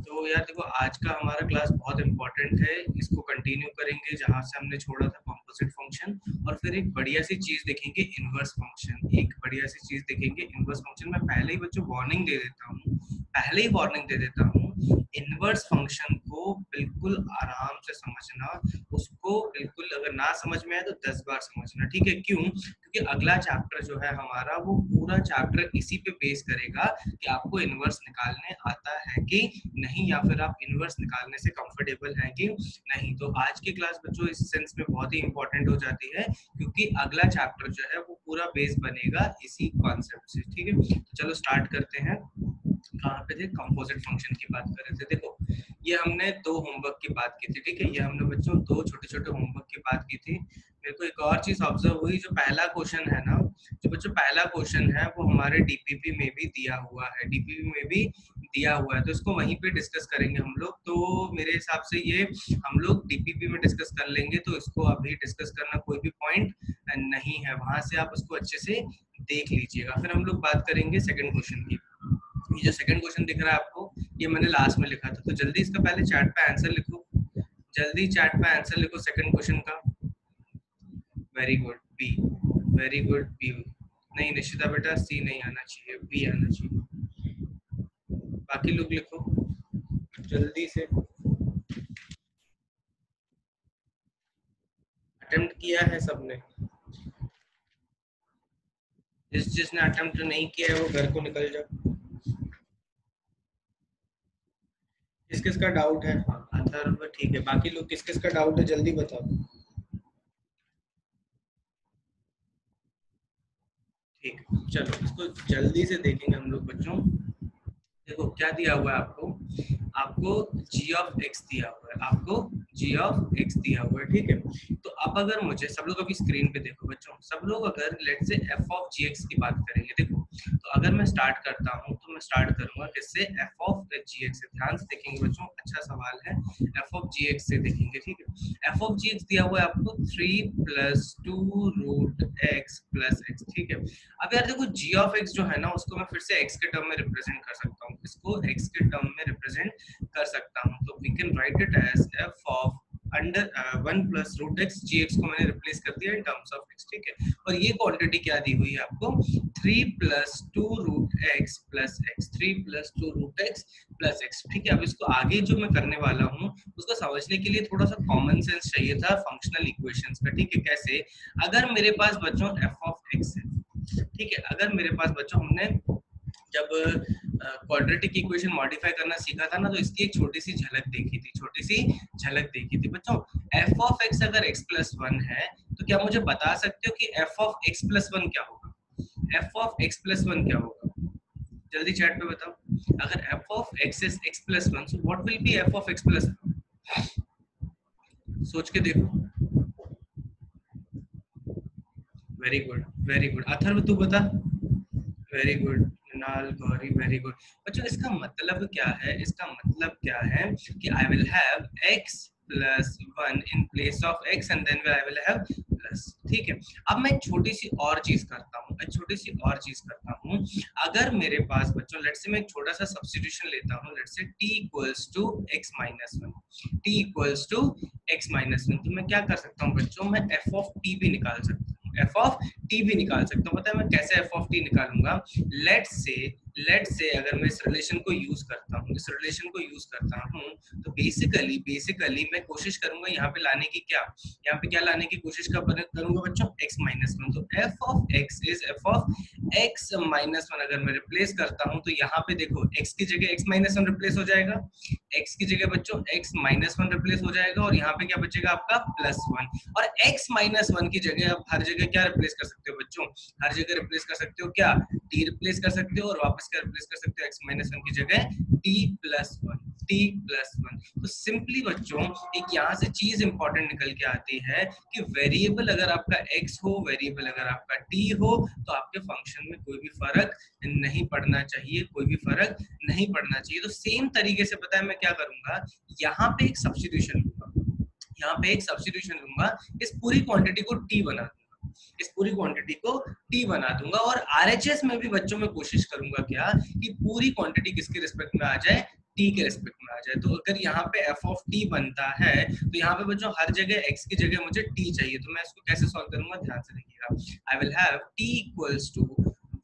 तो यार देखो, आज का हमारा क्लास बहुत इंपॉर्टेंट है। इसको कंटिन्यू करेंगे जहां से हमने छोड़ा था, कॉम्पोजिट फंक्शन। और फिर एक बढ़िया सी चीज देखेंगे, इनवर्स फंक्शन। एक बढ़िया सी चीज देखेंगे, इनवर्स फंक्शन। मैं पहले ही बच्चों वार्निंग दे देता हूँ, पहले ही वार्निंग दे देता हूँ, इनवर्स फंक्शन को बिल्कुल आराम से समझना। उसको बिल्कुल अगर ना समझ में आए तो 10 बार समझना, ठीक है? क्यों? क्योंकि अगला चैप्टर जो है हमारा, वो पूरा चैप्टर इसी पे बेस करेगा कि आपको इनवर्स निकालने आता है कि नहीं, या फिर आप इनवर्स निकालने से कंफर्टेबल हैं कि नहीं। तो आज की क्लास बच्चों इस सेंस में बहुत ही इंपॉर्टेंट हो जाती है, क्योंकि अगला चैप्टर जो है वो पूरा बेस बनेगा इसी कॉन्सेप्ट से, ठीक है? तो चलो स्टार्ट करते हैं। कहाँ पे थे? कंपोजिट फंक्शन की बात कर रहे थे। देखो, ये हमने दो होमवर्क की बात की थी, ठीक है? ये हमने बच्चों दो छोटे छोटे होमवर्क की बात की थी। मेरे को एक और चीज ऑब्जर्व हुई, जो पहला क्वेश्चन है ना, जो बच्चों पहला क्वेश्चन है वो हमारे डीपीपी में भी दिया हुआ है, डीपीपी में भी दिया हुआ है। तो इसको वहीं पे डिस्कस करेंगे हम लोग। तो मेरे हिसाब से ये हम लोग डीपीपी में डिस्कस कर लेंगे, तो इसको अभी डिस्कस करना कोई भी पॉइंट नहीं है। वहां से आप उसको अच्छे से देख लीजिएगा। फिर हम लोग बात करेंगे सेकंड क्वेश्चन की। ये जो सेकंड क्वेश्चन दिख रहा है आपको, ये मैंने लास्ट में लिखा था, तो जल्दी इसका पहले चैट पे आंसर लिखो। जल्दी चैट पे आंसर लिखो सेकंड क्वेश्चन का। Very good, B. Very good, B. नहीं निशिता बेटा, सी नहीं आना चाहिए, बी आना चाहिए। बाकी लोग लिखो जल्दी से। अटेम्प्ट किया है सबने? जिसने अटेम्प्ट नहीं किया है वो घर को निकल जाओ। किस किस का डाउट है? हाँ, अथर्व ठीक है। बाकी लोग किस किस का डाउट है जल्दी बताओ। ठीक है, चलो इसको जल्दी से देखेंगे हम लोग बच्चों। देखो क्या दिया हुआ है आपको। आपको g ऑफ x दिया हुआ है, आपको g ऑफ x दिया हुआ है, ठीक है? तो अब अगर मुझे, सब लोग अभी स्क्रीन पे देखो बच्चों, सब लोग अगर लेट से f ऑफ gx की बात करेंगे। देखो, तो अगर मैं स्टार्ट करता हूँ तो मैं स्टार्ट करूंगा किससे? f ऑफ gx से। ध्यान से देखेंगे बच्चों, अच्छा सवाल है। f ऑफ gx से देखेंगे, ठीक है? f ऑफ gx दिया हुआ है आपको 3 plus 2 root x plus x, ठीक है? अब यार देखो, g ऑफ x जो है ना, उसको मैं फिर से x के टर्म में रिप्रेजेंट कर सकता हूँ। इसको x के टर्म में रिप्रेजेंट कर सकता हूँ। तो we can write it as f of under 1 plus root x। gx को मैंने रिप्लेस कर दिया इन टर्म्स ऑफ x, ठीक है? और ये क्वांटिटी क्या दी हुई है आपको? 3 plus 2 root x plus x। 3 plus 2 root x plus x, ठीक है? अब इसको आगे जो मैं करने वाला हूँ, उसको समझने के लिए थोड़ा सा कॉमन सेंस चाहिए था फंक्शनल इक्वेशंस का, ठीक है? कैसे? अगर मेरे पास बच्चों f ऑफ x है, ठीक है? अगर मेरे पास बच्चों, हमने जब क्वाड्रेटिक इक्वेशन मॉडिफाई करना सीखा था ना, तो इसकी एक छोटी सी झलक देखी थी, छोटी सी झलक देखी थी बच्चों। f ऑफ x अगर x प्लस 1 है, तो क्या मुझे बता सकते हो कि f ऑफ x प्लस 1 क्या होगा? f ऑफ x प्लस 1 क्या होगा? जल्दी चैट पे बताओ। अगर f of x is x plus 1, so what will be f of x plus 1? सोच के देखो। Very good, very good. Atharva तू बता। Very good Mrinal, Gauri, very good. बच्चों इसका मतलब क्या है? इसका मतलब क्या है कि I will have x plus 1 in place of x, and then I will have plus, ठीक है? अब मैं एक छोटी सी और चीज करता हूँ, एक छोटी सी और चीज करता हूँ। अगर मेरे पास बच्चों, लेट्स से मैं एक छोटा सा सब्स्टिट्यूशन लेता हूँ, let's say t equals to x minus 1, t equals to x minus 1, तो मैं क्या कर सकता हूँ बच्चों? मैं f ऑफ t भी निकाल सकता हूँ, f ऑफ t भी निकाल सकता हूँ। पता है मैं कैसे f ऑफ t निकालूंगा? लेट्स से अगर मैं इस रिलेशन को यूज करता हूँ, इस रिलेशन को यूज करता हूँ, तो बेसिकली मैं कोशिश करूंगा यहाँ पे लाने की, क्या यहाँ पे क्या लाने की कोशिश करूंगा बच्चों? x minus 1। तो f of x is f of x minus 1। अगर मैं रिप्लेस करता हूँ तो यहाँ पे देखो, x की जगह x माइनस 1 रिप्लेस हो जाएगा, x की जगह बच्चों x माइनस 1 रिप्लेस हो जाएगा, और यहाँ पे क्या बचेगा आपका? प्लस 1। और x माइनस 1 की जगह आप हर जगह क्या रिप्लेस कर सकते हो बच्चों? हर जगह रिप्लेस कर सकते हो क्या? t रिप्लेस कर सकते हो, और वापस क्या रिप्लेस कर सकते हो? x माइनस 1 की जगह t प्लस 1, t प्लस 1। तो सिंपली बच्चों एक यहाँ से चीज इंपॉर्टेंट निकल के आती है कि वेरिएबल अगर आपका x हो, वेरिएबल अगर आपका t हो, तो आपके फंक्शन में कोई भी फर्क नहीं पड़ना चाहिए, कोई भी फर्क नहीं पड़ना चाहिए। तो सेम तरीके से पता है मैं क्या करूंगा? यहाँ पे एक सब्स्टिट्यूशन लूंगा, यहाँ पे एक सब्स्टिट्यूशन लूंगा, इस पूरी क्वांटिटी को t बना दूंगा, इस पूरी क्वांटिटी को t बना दूंगा। और आरएचएस में भी बच्चों में कोशिश करूंगा क्या? कि पूरी क्वांटिटी किसके रिस्पेक्ट में आ जाए? t के रिस्पेक्ट में आ आ जाए। तो अगर यहाँ पे एफ ऑफ टी बनता है तो यहाँ पे बच्चों हर जगह एक्स की जगह मुझे टी चाहिए, तो मैं इसको कैसे सॉल्व करूंगा, ध्यान से देखिएगा। I will have T equals to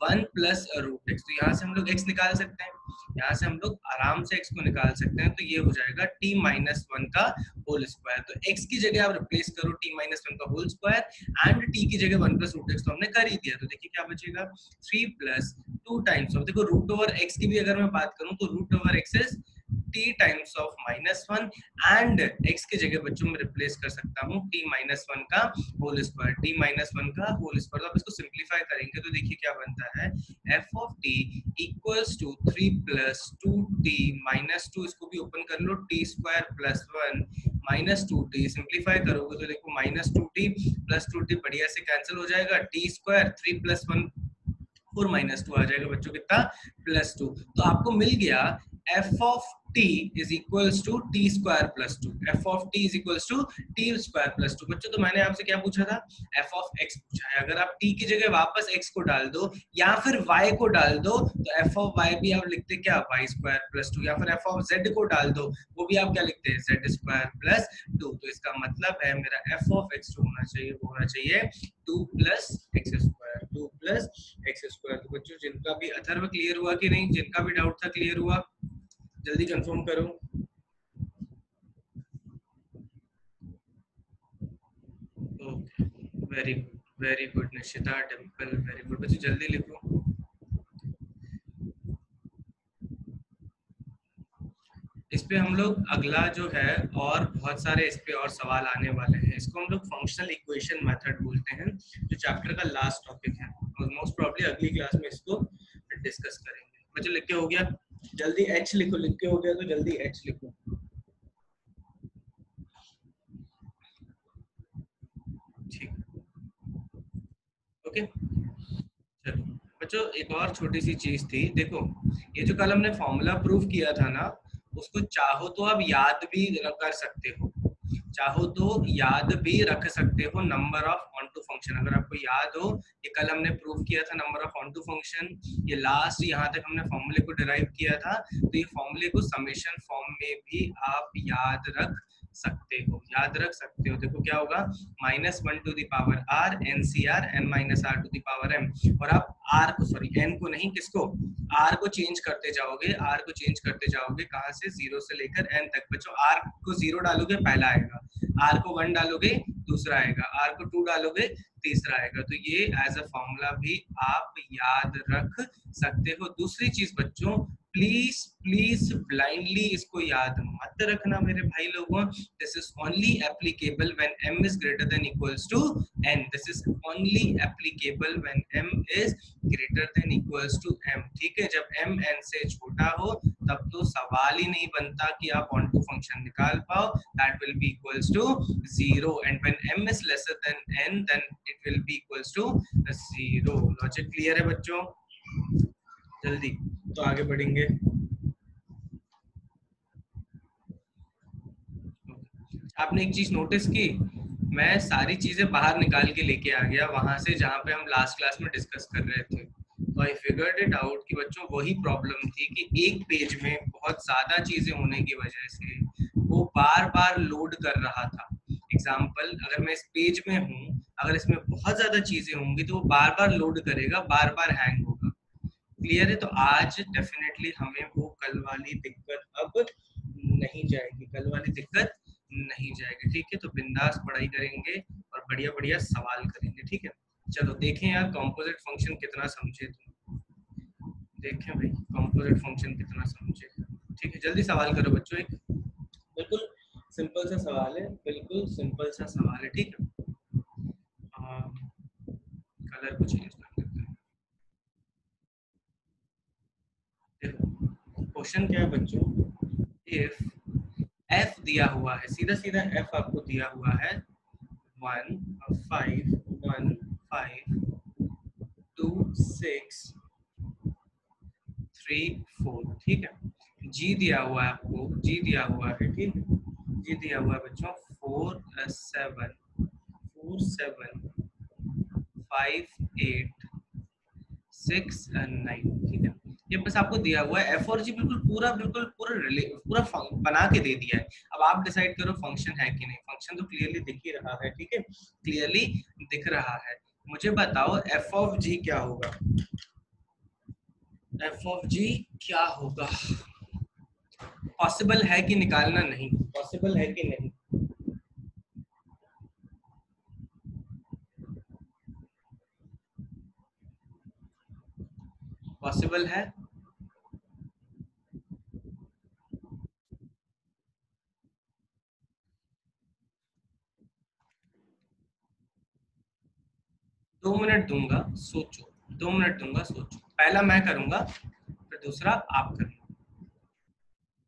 1 plus root x, तो यहाँ से हम लोग x निकाल सकते हैं, यहाँ से हम लोग आराम से x को निकाल सकते हैं, तो ये हो जाएगा t माइनस 1 का होल स्क्वायर। तो x की जगह आप रिप्लेस करो t माइनस 1 का होल स्क्वायर एंड t की जगह 1 प्लस रूट एक्स, तो हमने कर ही दिया। तो देखिए क्या बचेगा, 3 प्लस 2 टाइम्स ऑफ, देखो रूट ओवर x की भी अगर मैं बात करूं तो रूट over x is t times of minus 1 and x की जगह बच्चों में रिप्लेस कर सकता हूं t माइनस 1 का होल स्क्वायर, t माइनस 1 का होल स्क्वायर। तो आप इसको सिंपलीफाई करेंगे तो देखिए क्या बनता है, f of t equals to 3 plus 2t minus 2, इसको भी ओपन कर लो, t square plus 1 minus 2t, simplify करोगे तो देखो माइनस 2t प्लस 2t बढ़िया से कैंसिल हो जाएगा, t स्क्वायर 3 प्लस 1 4 माइनस 2 आ जाएगा बच्चों, कितना, प्लस 2। तो आपको मिल गया f of t is equals to T square plus 2, f of t is equals to T square plus 2। बच्चों तो मैंने आपसे क्या पूछा था, f ऑफ x पूछा है, अगर आप t की जगह वापस x को डाल दो या फिर y को डाल दो तो f ऑफ y भी आप लिखते क्या, y स्क्वायर प्लस 2, या फिर f ऑफ z को डाल दो वो भी आप क्या लिखते हैं, z स्क्वायर प्लस 2। तो इसका मतलब है मेरा f ऑफ x जो होना चाहिए वो होना चाहिए 2 plus x square, 2 plus x square. तो बच्चों जिनका भी अथर्व क्लियर हुआ कि नहीं, जिनका भी डाउट था क्लियर हुआ, जल्दी कंफर्म करो। Okay, very good Nishita, Dimple, very good बच्चों, जल्दी लिखो। इस पे हम लोग अगला जो है और बहुत सारे इस पे और सवाल आने वाले हैं, इसको हम लोग फंक्शनल इक्वेशन मेथड बोलते हैं, जो चैप्टर का लास्ट टॉपिक है और मोस्ट प्रॉब्ली अगली क्लास में इसको डिस्कस करेंगे। बच्चों लिख के हो गया, जल्दी एच लिखो, लिख के हो गया तो जल्दी एच लिखो। ठीक, ओके चलो बच्चों, एक और छोटी सी चीज थी, देखो ये जो कल हमने फॉर्मूला प्रूफ किया था ना, उसको चाहो तो आप याद भी कर सकते हो, चाहो तो याद भी रख सकते हो, number of onto function. अगर आपको याद हो ये कल हमने प्रूव किया था number of onto function, ये लास्ट यहाँ तक हमने फॉर्मूले को डिराइव किया था, तो ये फॉर्मूले को समेशन फॉर्म में भी आप याद रख सकते हो, याद रख सकते हो। देखो क्या होगा, minus 1 to the power R N C R N minus R to the power M, और आप आर को, सॉरी एन को नहीं, किसको, आर को चेंज करते जाओगे, आर को चेंज करते जाओगे, कहाँ से, जीरो से लेकर एन तक। बच्चों आर को जीरो डालोगे पहला आएगा, आर को 1 डालोगे दूसरा आएगा, आर को 2 डालोगे तीसरा आएगा। तो ये एज अ फॉर्मूला भी आप याद रख सकते हो। दूसरी चीज बच्चों, प्लीज प्लीज ब्लाइंडली इसको याद मत रखना मेरे भाई लोगों, this is only applicable when m is greater than equals to n, this is only applicable when m is greater than equals to m, ठीक है। जब m n से छोटा हो तब तो सवाल ही नहीं बनता कि आप ऑन टू फंक्शन निकाल पाओ, that will be equals to 0 and when m is lesser than n then it will be equals to 0। Logic clear है बच्चों, जल्दी तो आगे बढ़ेंगे। आपने एक चीज नोटिस की, मैं सारी चीजें बाहर निकाल के लेके आ गया वहां से जहां पे हम लास्ट क्लास में डिस्कस कर रहे थे, तो आई फिगर्ड इट आउट कि बच्चों वही प्रॉब्लम थी कि एक पेज में बहुत ज्यादा चीजें होने की वजह से वो बार बार लोड कर रहा था। एग्जाम्पल, अगर मैं इस पेज में हूँ, अगर इसमें बहुत ज्यादा चीजें होंगी तो वो बार बार लोड करेगा, बार बार हैंग होगा। क्लियर है, तो आज डेफिनेटली हमें वो कल वाली दिक्कत अब नहीं जाएगी, कल वाली दिक्कत नहीं जाएगी, ठीक है। तो बिंदास पढ़ाई करेंगे और बढ़िया बढ़िया सवाल करेंगे, ठीक है। चलो देखें यार कंपोजिट फंक्शन कितना समझे तुम, देखें भाई कंपोजिट फंक्शन कितना समझे, ठीक है। जल्दी सवाल करो बच्चों, एक बिल्कुल सिंपल सा सवाल है, बिल्कुल सिंपल सा सवाल है, ठीक है। कलर को चेंज कर देते हैं। देखो क्वेश्चन क्या है बच्चों, इफ f दिया हुआ है, सीधा सीधा f आपको दिया हुआ है 1 5 1 5 2 6 3 4, ठीक है। g दिया हुआ है आपको, g दिया हुआ है, ठीक है, g दिया हुआ है बच्चों 4 7 4 7 5 8 6 9, ठीक है। ये बस आपको दिया हुआ है, एफ और जी बिल्कुल पूरा बना के दे दिया है। अब आप डिसाइड करो फंक्शन है कि नहीं। फंक्शन तो क्लियरली दिख ही रहा है, ठीक है, क्लियरली दिख रहा है। मुझे बताओ एफ ऑफ जी क्या होगा, एफ ऑफ जी क्या होगा, पॉसिबल है कि निकालना? नहीं पॉसिबल है कि नहीं? पॉसिबल है? दो मिनट दूंगा सोचो, 2 मिनट दूंगा सोचो। पहला मैं करूंगा फिर दूसरा आप करना।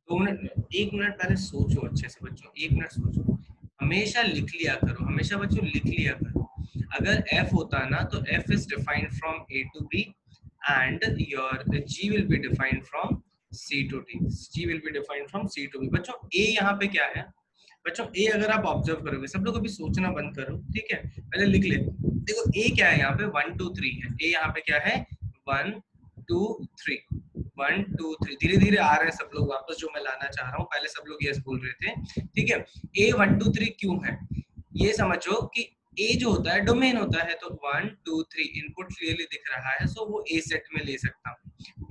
2 मिनट, 1 मिनट पहले सोचो अच्छे से बच्चों, 1 मिनट सोचो। हमेशा लिख लिया करो, हमेशा बच्चों लिख लिया करो। अगर f होता ना तो f is defined from a to b and your g will be defined from c to d, g will be defined from c to b। बच्चों a यहाँ पे क्या है बच्चों? a अगर आप ऑब्जर्व करोगे, सब लोग अभी सोचना बंद करो, ठीक है, पहले लिख ले। देखो a क्या है यहाँ पे, 1 2 3 है। a यहाँ पे क्या है, 1 2 3, 1 2 3। धीरे धीरे आ रहे हैं सब लोग वापस, जो मैं लाना चाह रहा हूँ। पहले सब लोग यस बोल रहे थे, ठीक है। a 1 2 3 क्यों है, ये समझो कि a जो होता है डोमेन होता है, तो 1 2 3 इनपुट क्लियरली दिख रहा है, सो वो a सेट में ले सकता हूँ।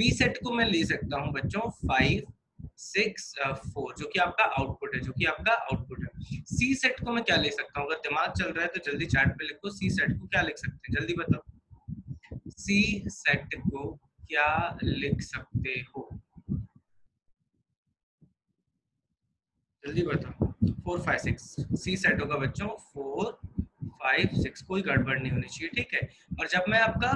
b सेट को मैं ले सकता हूँ बच्चों 5 6 4, जो कि आपका आउटपुट है, जो कि आपका आउटपुट है। सी सेट को मैं क्या ले सकता हूँ? अगर दिमाग चल रहा है तो जल्दी चैट पे लिखो, सी सेट को क्या लिख सकते हैं, जल्दी बताओ। सी सेट को क्या लिख सकते हो, जल्दी बताओ। 4 5 6 सी सेट होगा बच्चों 4 5 6, कोई गड़बड़ नहीं होनी चाहिए, ठीक है। और जब मैं आपका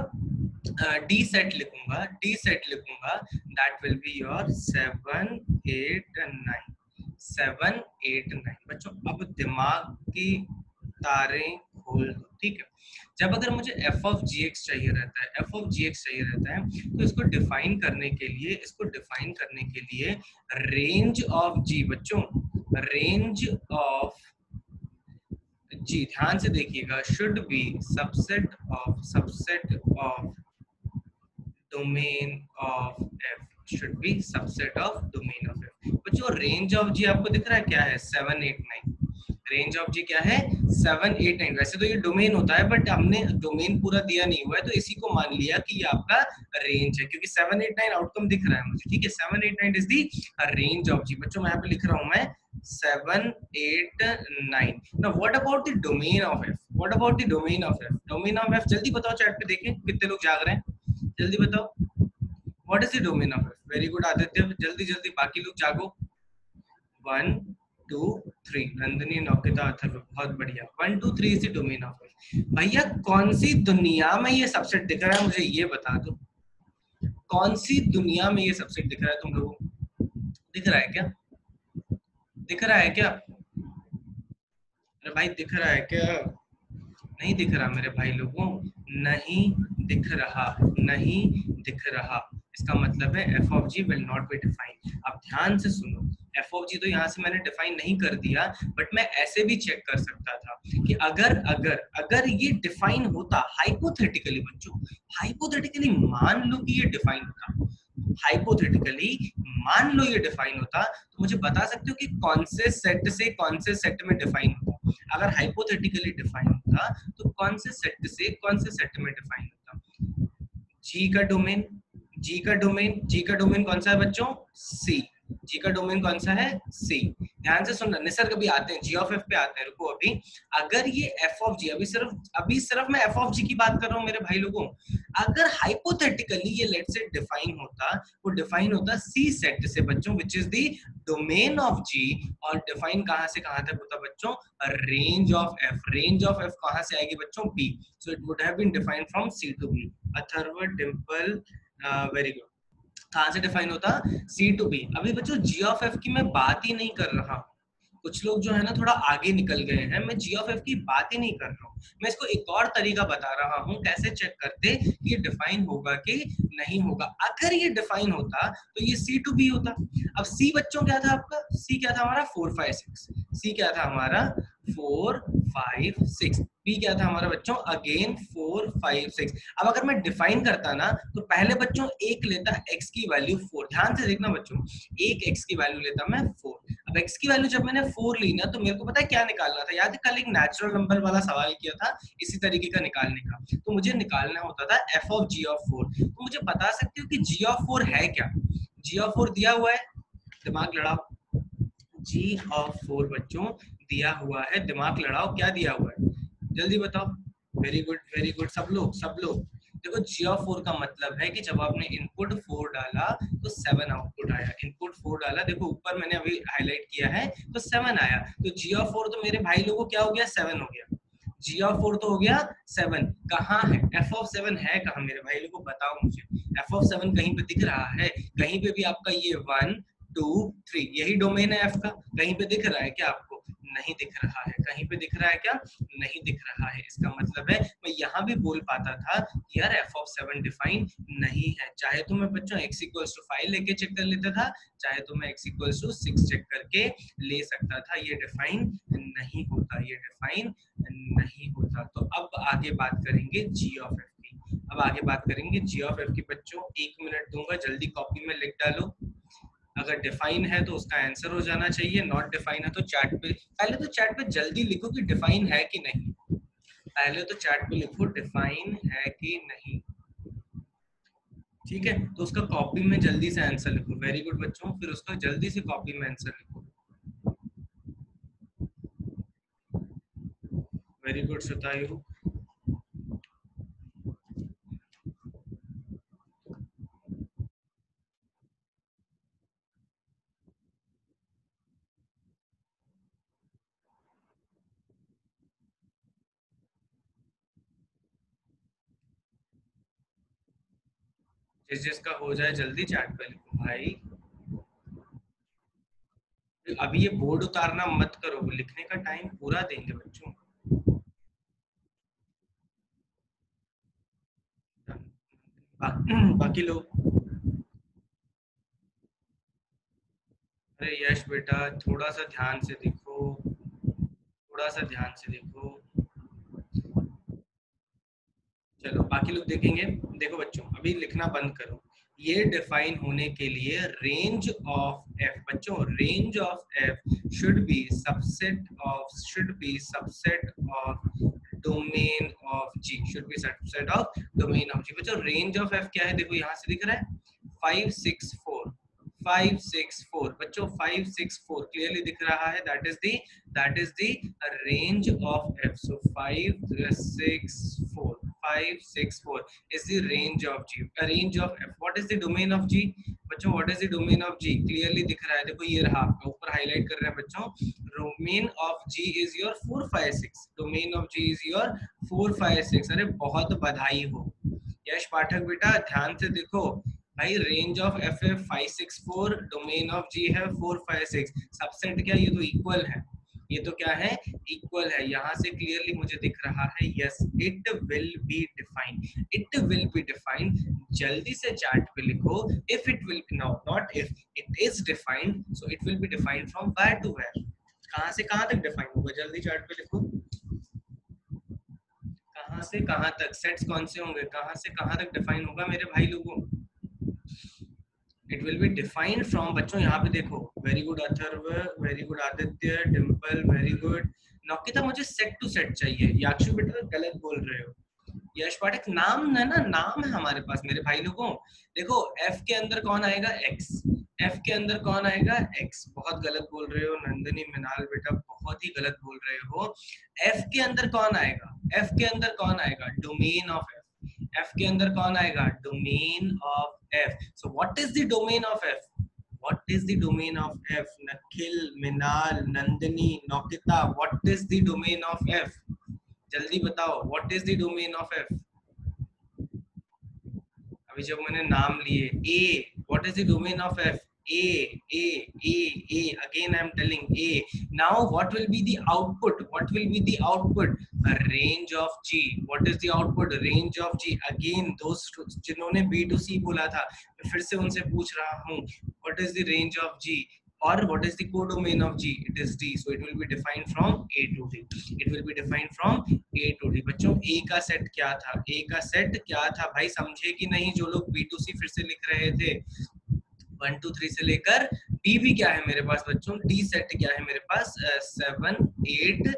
डी सेट लिखूंगा, डी सेट लिखूंगा, दैट विल बी योर 7 8 9, 7 8 9। बच्चों अब दिमाग की तारें खोल दो, ठीक है। जब अगर मुझे एफ ऑफ जी एक्स चाहिए रहता है, एफ ऑफ जी एक्स चाहिए रहता है, तो इसको डिफाइन करने के लिए, इसको डिफाइन करने के लिए रेंज ऑफ जी बच्चों, रेंज ऑफ जी, ध्यान से देखिएगा, should be subset of domain of F, should be subset of domain of F. बच्चों रेंज ऑफ जी आपको दिख रहा है क्या है, 7 8 9। रेंज ऑफ जी क्या है, 7 8 9। वैसे तो ये डोमेन होता है, बट हमने डोमेन पूरा दिया नहीं हुआ है, तो इसी को मान लिया कि ये आपका रेंज है, क्योंकि 7 8 9 आउटकम दिख रहा है मुझे, ठीक है। 7 8 9 is the range of G. बच्चों मैं यहाँ पे लिख रहा हूँ मैं 7 8 9। Now what about the domain of F, what about the domain of F, domain of F जल्दी बताओ, चैट पे देखें कितने लोग जाग रहे हैं, जल्दी बताओ। What is the domain of F? Very good Aditya, जल्दी जल्दी बाकी लोग जागो। 1 2 3, नंदिनी नौकिता अथर्व, बहुत बढ़िया। 1 2 3 is the domain of F. भैया कौन सी दुनिया में ये सबसेट दिख रहा है, मुझे ये बता दो। कौन सी दुनिया में ये सबसेट दिख रहा है तुम लोगों को? दिख रहा है क्या, दिख रहा है क्या? अरे भाई दिख रहा है क्या? नहीं दिख रहा मेरे भाई लोगों, नहीं दिख रहा, नहीं दिख रहा। इसका मतलब है F of G will not be defined. अब ध्यान से सुनो, एफ ऑफ जी तो यहाँ से मैंने डिफाइन नहीं कर दिया, बट मैं ऐसे भी चेक कर सकता था कि अगर अगर अगर ये डिफाइन होता हाइपोथेटिकली, बच्चों हाइपोथेटिकली मान लो कि ये डिफाइन होता, हाइपोथेटिकली मान लो ये डिफाइन होता, तो मुझे बता सकते हो कि कौन से सेट से कौन से सेट में डिफाइन होता। अगर हाइपोथेटिकली डिफाइन होता तो कौन से सेट से कौन से सेट में डिफाइन होता। जी का डोमेन, जी का डोमेन, जी का डोमेन कौन सा है बच्चों, सी। जी का डोमेन कौन सा है, सी। ध्यान से सुनना, निसर्ग भी आते हैं, जी ऑफ एफ पे आते हैं, रुको अभी। अगर ये एफ ऑफ जी, अभी सिर्फ मैं एफ ऑफ जी की बात कर रहा हूँ मेरे भाई लोगों। अगर हाइपोथेटिकली ये लेट से डिफाइन होता, वो डिफाइन होता सी सेट से बच्चों, which is the domain of G. और डिफाइन कहां से कहां तक होता बच्चों, range of F. Range of F कहां से आएगी बच्चों, B. So it would have been defined from C to B. Atharv, Dimple, very good. कहां से डिफाइन होता, सी टू बी। अभी बच्चों जी ऑफ एफ की मैं बात ही नहीं कर रहा। कुछ लोग जो है ना थोड़ा आगे निकल गए हैं, मैं जी ऑफ एफ की बात ही नहीं कर रहा हूँ। मैं इसको एक और तरीका बता रहा हूँ कैसे चेक करते कि ये डिफाइन होगा कि नहीं होगा। अगर ये डिफाइन होता तो ये सी टू बी होता। अब सी बच्चों क्या था आपका, सी क्या था हमारा 4 5 6, सी क्या था हमारा 4 5 6। बी क्या था हमारा बच्चों, अगेन 4 5 6। अब अगर मैं डिफाइन करता ना तो पहले बच्चों एक लेता x की वैल्यू 4, ध्यान से देखना बच्चों, एक x की वैल्यू लेता मैं 4। अब x की वैल्यू जब मैंने 4 ली ना तो मेरे को पता है क्या निकालना था, याद है कल एक नेचुरल नंबर वाला सवाल किया था इसी तरीके का निकालने का, तो मुझे निकालना होता था f ऑफ g ऑफ 4। तो मुझे बता सकते हो कि g ऑफ 4 है क्या, g ऑफ 4 दिया हुआ है, दिमाग लड़ाओ, g ऑफ 4 बच्चों दिया हुआ है, दिमाग लड़ाओ क्या दिया हुआ है, जल्दी बताओ। वेरी गुड वेरी गुड, सब लोग सब लोग। देखो g ऑफ 4 का मतलब है कि जब आपने इनपुट 4 डाला तो 7 आउटपुट आया, इनपुट 4 डाला, देखो ऊपर मैंने अभी हाईलाइट किया है तो 7 आया, तो g ऑफ 4 तो मेरे भाई लोगों क्या हो गया, 7 हो गया, g ऑफ 4 तो हो गया 7। कहाँ है f ऑफ 7, है कहाँ मेरे भाई लोगों, बताओ मुझे, f ऑफ 7 कहीं पे दिख रहा है, कहीं पे भी आपका ये 1 2 3 यही डोमेन है f का, कहीं पे दिख रहा है क्या आपको, नहीं दिख रहा है, कहीं पे दिख रहा है क्या, नहीं दिख रहा है। इसका मतलब है मैं यहाँ भी बोल पाता था कि यार f ऑफ 7 डिफाइन नहीं है, चाहे तो मैं बच्चों x इक्वल्स टू 5 लेके चेक कर लेता था, चाहे तो मैं x इक्वल्स टू 6 चेक करके ले सकता था, ये डिफाइन नहीं होता, ये डिफाइन नहीं होता। तो अब आगे बात करेंगे g ऑफ f की, अब आगे बात करेंगे g ऑफ f की। बच्चों 1 मिनट दूंगा, जल्दी कॉपी में लिख डालो, अगर डिफाइन है तो उसका आंसर हो जाना चाहिए, नॉट डिफाइन है तो चैट पे, पहले तो चैट पे जल्दी लिखो कि डिफाइन है कि नहीं, पहले तो चैट पे लिखो डिफाइन है कि नहीं, ठीक है, तो उसका कॉपी में जल्दी से आंसर लिखो। वेरी गुड बच्चों, फिर उसका जल्दी से कॉपी में आंसर लिखो। Very good Shatayu. जिस जिसका हो जाए जल्दी चैट पे लिखो भाई। अभी ये बोर्ड उतारना मत करो, लिखने का टाइम पूरा देंगे बच्चों। बाकी लोग, अरे यश बेटा थोड़ा सा ध्यान से देखो, थोड़ा सा ध्यान से देखो। चलो बाकी लोग देखेंगे। देखो बच्चों अभी लिखना बंद करो, ये डिफाइन होने के लिए रेंज ऑफ एफ, बच्चों range of F should be subset of domain of G, should be subset of domain of G. बच्चों रेंज ऑफ एफ क्या है, देखो यहाँ से दिख रहा है 5 6 4, 5 6 4 बच्चों, 5 6 4 क्लियरली दिख रहा है, that is the range of F. So 5 6 4, 5 6 4 is the range of G, a range of F. What is the domain of G? बच्चों what is the domain of G? Clearly दिख रहा है, देखो ये रहा आपका, ऊपर हाईलाइट कर रहे हैं बच्चों, domain of G is your 4 5 6, domain of G is your 4 5 6। अरे बहुत बधाई हो यश पाठक बेटा, ध्यान से देखो भाई, रेंज ऑफ एफ है 5 6 4, डोमेन ऑफ जी है 4 5 6, सबसेट क्या, ये तो इक्वल है, ये तो क्या है, इक्वल है, यहाँ से क्लियरली मुझे दिख रहा है yes it will be defined, it will be defined. जल्दी से चैट पे लिखो, if it will, no not if, it is defined, so it will be defined from where to where, कहाँ से कहाँ तक डिफाइन होगा, जल्दी चैट पे लिखो, कहाँ से कहाँ तक, सेट्स कौन से होंगे, कहाँ से कहाँ तक डिफाइन होगा मेरे भाई लोगों। It will be defined from, बच्चों यहाँ पे देखो, very good Atharv, very good Aditya, Dimple very good, Naukita मुझे सेट टू सेट चाहिए, याक्षु बेटा गलत बोल रहे हो, यश पाठक नाम है ना, नाम है हमारे पास मेरे भाई लोगों। देखो एफ के अंदर कौन आएगा, एक्स, एफ के अंदर कौन आएगा, एक्स, बहुत गलत बोल रहे हो नंदिनी मिनाल बेटा, बहुत ही गलत बोल रहे हो। एफ के अंदर कौन आएगा, एफ के अंदर कौन आएगा, डोमेन ऑफ एफ, एफ के अंदर कौन आएगा, domain of F. So what is the domain of F, what is the domain of f, Nikhil, Minal, Nandini, Nokita, what is the domain of f, जल्दी बताओ, what is the domain of f। अभी जब मैंने नाम लिए, a, what is the domain of f, a, a, a, a, again I am telling a। now what will be the output, what will be the output, a range of g, what is the output, range of g, again those जिन्होंने b to c बोला था मैं फिर से उनसे पूछ रहा हूँ, what is the range of g, or what is the codomain of G? It is D. So it will be defined from A to D. It will be defined from A to D. बच्चों A का set क्या था? A का set क्या था भाई, समझे कि नहीं? जो लोग B2C फिर से लिख रहे थे 1 2 3 से लेकर डी भी क्या है मेरे पास बच्चों, डी सेट क्या है मेरे पास 7 8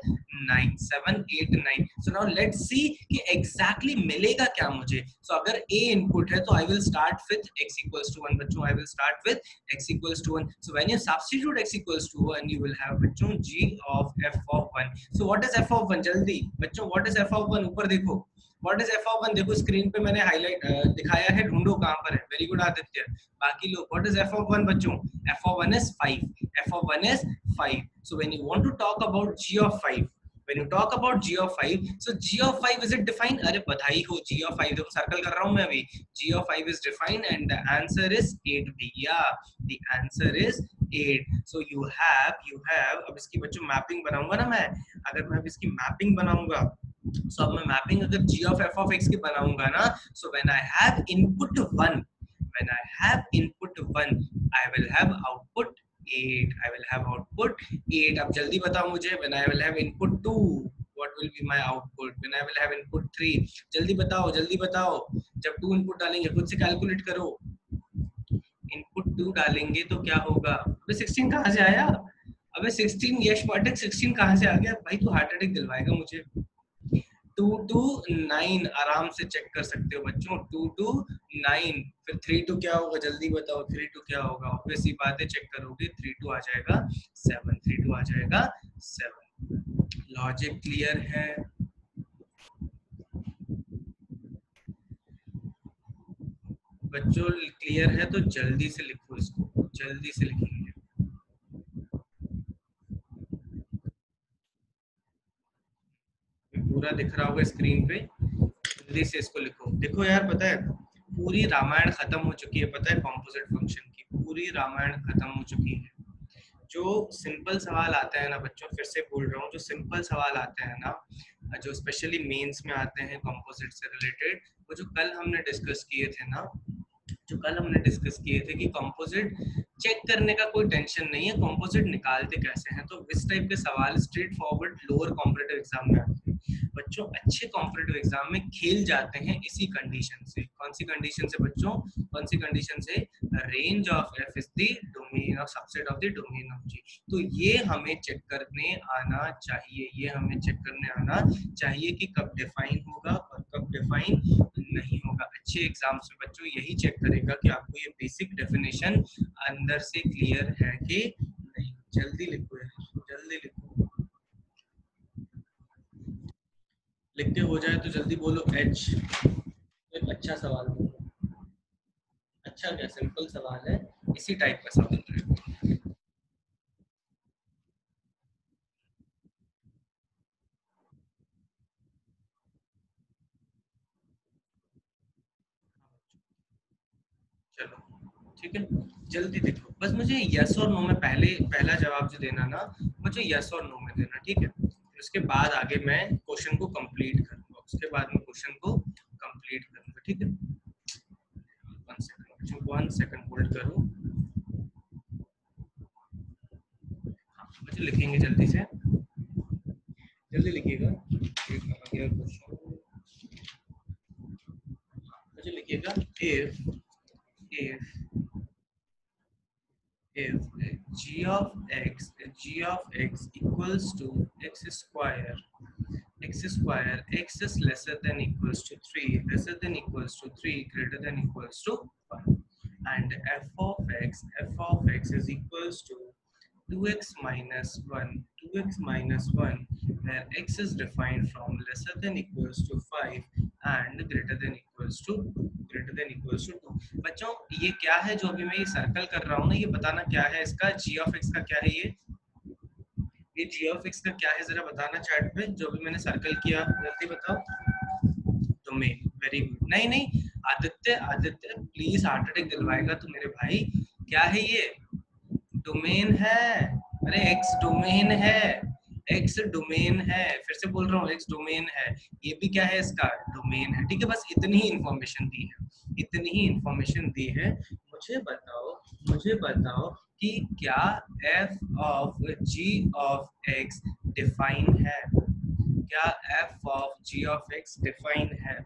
9 7 8 9। सो नाउ लेट्स सी कि एग्जैक्टली मिलेगा क्या मुझे। सो अगर a इनपुट है तो I will start with x equals to 1 बच्चों, I will start with x equals to 1। So when you substitute x equals to 1 you will have बच्चों g of f of 1। So what is f of 1? जल्दी बच्चों what is f of 1? ऊपर देखो what is f of 1, देखो screen पे मैंने highlight दिखाया है, ढूंढो कहां पर है। Very good Aditya. बाकी लोग व्हाट इज f of 1 बच्चों? f of 1 is 5, f of 1 is 5। so when you want to talk about g of 5, when you talk about g of 5, so g of 5 is it defined? अरे बधाई हो, g of 5 देखो circle कर रहा हूं मैं अभी। g of 5 is defined and the answer is 8 भैया, the answer is 8। so you have अब इसकी बच्चों मैपिंग बनाऊंगा ना मैं, अगर मैं अब इसकी मैपिंग बनाऊंगा, so अब मैं मैपिंग अगर g of f of x की बनाऊंगा ना, so when I have input 1, when I have input 1 I will have output 8, I will have output 8। अब जल्दी बताओ मुझे, when I will have input 2 what will be my output? when I will have input 3 जल्दी बताओ जल्दी बताओ। जब 2 input डालेंगे खुद से कैलकुलेट करो, इनपुट 2 डालेंगे तो क्या होगा? अबे 16 कहां से आया? अबे 16 यश पाठक 16 कहां से आ गया भाई? तू हार्ट अटैक दिलवाएगा मुझे। 2 to 9 आराम से चेक कर सकते हो बच्चों, 2 to 9। फिर 3 to क्या होगा? जल्दी बताओ 3 to क्या होगा? ऑब्वियस सी बात है, चेक करोगे 3 to आ जाएगा 7, 3 to आ जाएगा 7। लॉजिक क्लियर है? बच्चों क्लियर है तो जल्दी से लिखो इसको, जल्दी से लिखेंगे। पूरा दिख रहा होगा स्क्रीन पे, जल्दी से इसको लिखो। देखो यार पता है पूरी रामायण खत्म हो चुकी है, पता है कंपोजिट फंक्शन की पूरी रामायण खत्म हो चुकी है। जो सिंपल सवाल आते हैं ना बच्चों, फिर से बोल रहा हूँ, जो सिंपल सवाल आते हैं ना, जो स्पेशली मेंस में आते हैं कंपोजिट से रिलेटेड, वो जो कल हमने डिस्कस किए थे ना, जो कल हमने डिस्कस किए थे कि कंपोजिट चेक करने का कोई टेंशन नहीं है, कंपोजिट निकालते कैसे हैं। तो इस टाइप के सवाल straight forward lower competitive exam में आते हैं बच्चों। अच्छे कॉम्पिटिटिव एग्जाम में खेल जाते हैं इसी कंडीशन से। कौन सी कंडीशन से बच्चों? कौन सी कंडीशन से? Range of f is the domain of subset of the domain of g। तो ये हमें चेक करने आना चाहिए, ये हमें चेक करने आना चाहिए कि कब डिफाइन होगा और कब डिफाइन नहीं होगा। अच्छे एग्जाम्स में बच्चों यही चेक करेगा कि आपको ये बेसिक डेफिनेशन अंदर से क्लियर है कि नहीं। जल्दी लिखो यार, जल्दी लिखो, लिख के हो जाए तो जल्दी बोलो एच। एक अच्छा सवाल बोलो, अच्छा क्या सिंपल सवाल है, इसी टाइप का सवाल है। चलो ठीक है, जल्दी देखो बस मुझे यस और नो में पहला जवाब जो देना ना, मुझे यस और नो में देना, ठीक है। उसके बाद आगे मैं क्वेश्चन को कंप्लीट करूंगा, उसके बाद मैं क्वेश्चन को कंप्लीट करूंगा, ठीक है। 1 सेकंड होल्ड करो। हाँ, मुझे लिखेंगे जल्दी से, जल्दी लिखिएगा। मुझे लिखिएगा if g of x equals to x square, x is lesser than equals to 3, lesser than equals to 3, greater than equals to 1, and f of x is equals to 2x minus 1, 2x minus 1, where x is defined from lesser than equals to 5 and greater than equals to 2। बच्चों ये क्या है जो अभी मैं ये circle कर रहा हूँ ना, ये बताना क्या है इसका, g of x का क्या है ये g of x का क्या है जरा बताना चैट पे, जो भी मैंने सर्कल किया जल्दी बताओ। Domain, very good. नहीं नहीं Aditya, Aditya please heart attack दिलवाएगा तू मेरे भाई। क्या है ये? डोमेन है। अरे एक्स डोमेन है, एक्स डोमेन है, फिर से बोल रहा हूँ एक्स डोमेन है। ये भी क्या है इसका? डोमेन है, ठीक है। बस इतनी ही इंफॉर्मेशन दी है, इतनी ही इंफॉर्मेशन दी है। मुझे बताओ कि क्या f of g of x define है, क्या f of g of x define है।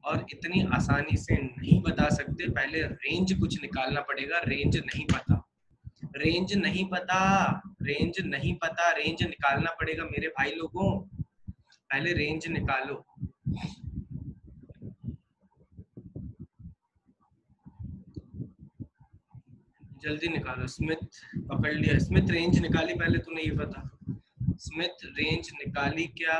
और इतनी आसानी से नहीं बता सकते, पहले रेंज कुछ निकालना पड़ेगा। रेंज नहीं पता, रेंज नहीं पता, रेंज नहीं पता, रेंज निकालना पड़ेगा मेरे भाई लोगों, पहले रेंज निकालो। जल्दी निकालो। स्मिथ पकड़ लिया, स्मिथ रेंज निकाली पहले, तूने ये बता, स्मिथ रेंज निकाली क्या?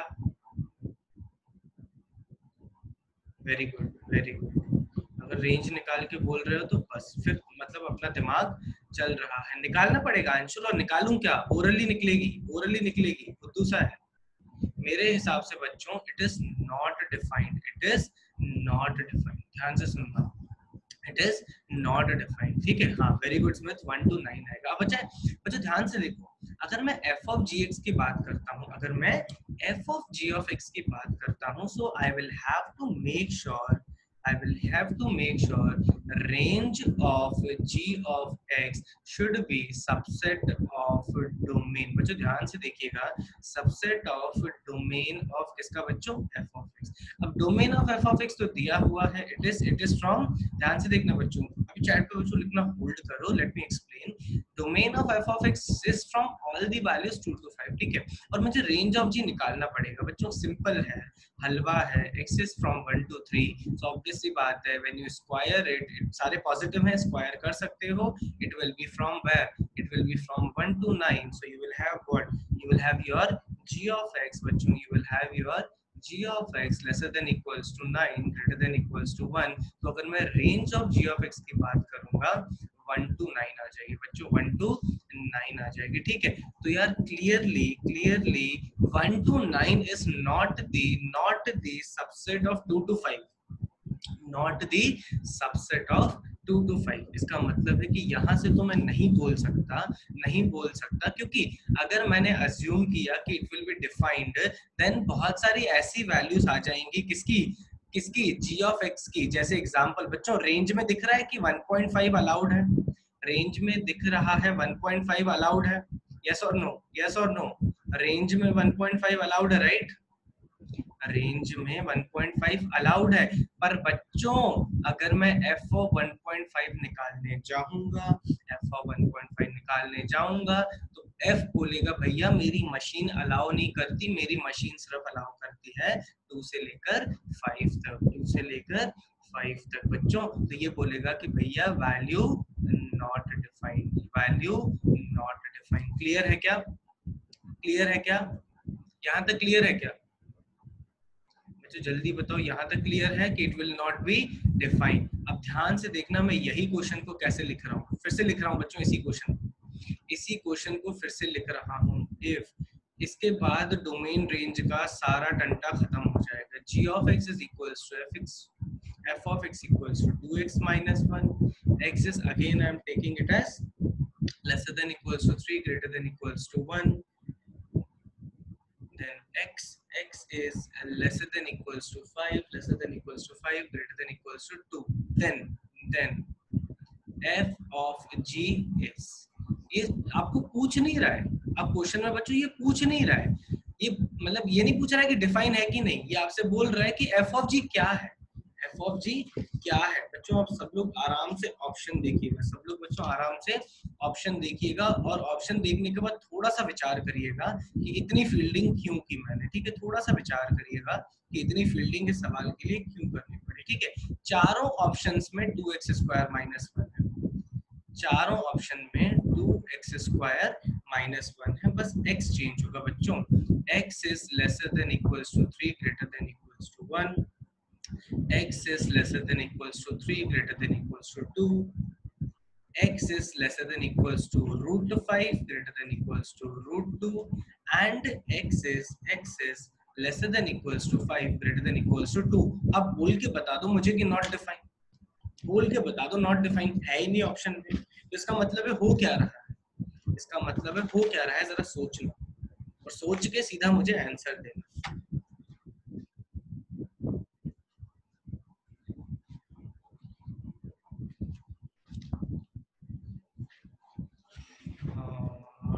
Very good, very good. अगर रेंज निकाल के बोल रहे हो तो बस फिर मतलब अपना दिमाग चल रहा है। निकालना पड़ेगा अंशुल, और निकालूं क्या? ओरली निकलेगी, ओरली निकलेगी, बुद्धू सा है मेरे हिसाब से बच्चों। It is not defined, it is not defined, ध्यान से सुनना, इट इज नॉट डिफाइंड, ठीक है। हाँ वेरी गुड स्मिथ, 1 to 9 आएगा। अब बच्चा बच्चा ध्यान से देखो, अगर मैं f ऑफ जी एक्स की बात करता हूँ, अगर मैं f of G of X की बात करता हूँ, so I will have to make sure, I will have to make sure range of g of x should be subset of domain। बच्चों ध्यान से देखिएगा, subset of domain of किसका बच्चों? f of x। अब domain of f of x तो दिया हुआ है, it is from, ध्यान से देखना बच्चों, अभी चैट पे बच्चों लिखना होल्ड करो, let me explain। domain of f of x is from all the values 2 to 5, ठीक है। और मुझे range of g निकालना पड़ेगा बच्चों, सिंपल है, हलवा है, x is from 1 to 3, so obvious सी बात है, when you square it, सारे पॉजिटिव हैं, स्क्वायर कर सकते हो, it will be from where, it will be from 1 to 9, so you will have what, you will have your g of x बच्चों, you will have your g of x lesser than equals to 9 greater than equals to 1। तो अगर मैं range of g of x की बात करूंगा, 1 to 9 आ जाएगी बच्चों, 1 to 9 आ जाएगी, ठीक है। तो यार clearly clearly 1 to 9 is not the subset of 2 to 5, not the subset of 2 to 5। इसका मतलब है कि यहाँ से तो मैं नहीं बोल सकता, नहीं बोल सकता, क्योंकि अगर मैंने अज्यूम किया कि it will be defined, then बहुत सारी ऐसी वैल्यूज आ जाएंगी, किसकी किसकी, g ऑफ x की। जैसे एग्जांपल बच्चों, रेंज में दिख रहा है कि 1.5 अलाउड है, रेंज में दिख रहा है 1.5 अलाउड है, यस और नो, यस और नो, रेंज में 1.5 अलाउड है, राइट, रेंज में 1.5 अलाउड है। पर बच्चों अगर मैं f ऑफ 1.5 निकालने जाऊंगा, f ऑफ 1.5 निकालने जाऊंगा, तो f बोलेगा भैया मेरी मशीन अलाउ नहीं करती, मेरी मशीन सिर्फ अलाउ करती है 2 से लेकर 5 तक, 2 से लेकर 5 तक बच्चों। तो ये बोलेगा कि भैया value not defined, value not defined. Clear है क्या, क्लियर है क्या, यहाँ तक क्लियर है क्या? तो जल्दी बताओ, यहाँ तक क्लियर है कि it will not be defined. अब ध्यान से देखना, मैं यही क्वेश्चन को कैसे लिख रहा हूँ, फिर से लिख रहा हूँ बच्चों, इसी क्वेश्चन को फिर से लिख रहा हूँ। इफ इसके बाद डोमेन रेंज का सारा टंटा खत्म हो जाएगा। g of x is equals to fx, f of x equals to 2x minus 1, x is again I am taking it as lesser than equals to 3 greater than equals to 1, then x is lesser than equals to 5, lesser than equals to 5, greater than equals to 2, then f of g is, ये आपको पूछ नहीं रहा है, अब question में बच्चों ये पूछ नहीं रहा है, ये मतलब ये नहीं पूछ रहा है कि डिफाइन है कि नहीं, ये आपसे बोल रहा है कि f of g क्या है, f of g क्या है। बच्चों आप सब लोग आराम से ऑप्शन देखिएगा, सब लोग बच्चों आराम से ऑप्शन देखिएगा, और ऑप्शन देखने के बाद थोड़ा सा विचार करिएगा कि इतनी फील्डिंग क्यों की मैंने, ठीक है, थोड़ा सा विचार करिएगा कि इतनी फील्डिंग इस सवाल के लिए क्यों करनी पड़ी, ठीक है। चारों ऑप्शंस में 2x स्क्वायर माइनस 1 है, चारों ऑप्शन में 2x स्क्वायर माइनस 1 है, बस x चेंज होगा बच्चों, x is lesser than equals to 3 greater than equals to 1, x is lesser than equals to 3 greater than equals to 2, x is lesser than equals to root 5 greater than equals to root 2, and x is lesser than equals to 5 greater than equals to 2। अब बोल के बता दो मुझे कि not define, बोल के बता दो नॉट डिफाइन है ही नहीं ऑप्शन में, तो इसका मतलब है हो क्या रहा है, इसका मतलब है हो क्या रहा है, जरा सोचना और सोच के सीधा मुझे आंसर देना।